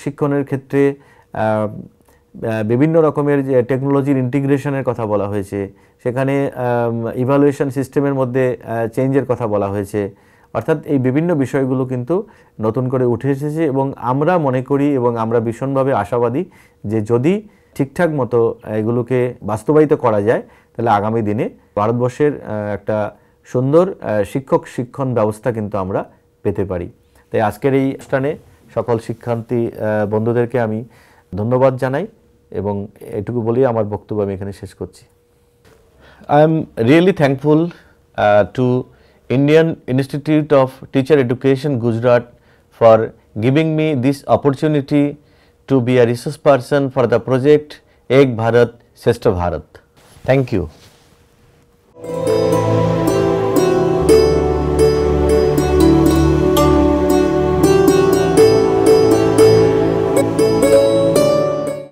শিক্ষণের ক্ষেত্রে বিভিন্ন রকমের যে টেকনোলজির ইন্টিগ্রেশনের কথা বলা হয়েছে, সেখানে ইভ্যালুয়েশন সিস্টেমের মধ্যে চেঞ্জের কথা বলা হয়েছে। অর্থাৎ এই বিভিন্ন বিষয়গুলো কিন্তু নতুন করে উঠে এসেছে এবং আমরা মনে করি এবং আমরা ভীষণভাবে আশাবাদী যে যদি ঠিকঠাক মতো এগুলোকে বাস্তবায়িত করা যায় তাহলে আগামী দিনে ভারতবর্ষের একটা সুন্দর শিক্ষণ ব্যবস্থা কিন্তু আমরা পেতে পারি। তাই আজকের এই অনুষ্ঠানে সকল শিক্ষার্থী বন্ধুদেরকে আমি ধন্যবাদ জানাই এবং এটুকু বলেই আমার বক্তব্য আমি এখানে শেষ করছি। I am really thankful to Indian Institute of Teacher Education, Gujarat, for giving me this opportunity to be a resource person for the project Ek Bharat Shrestha Bharat. Thank you.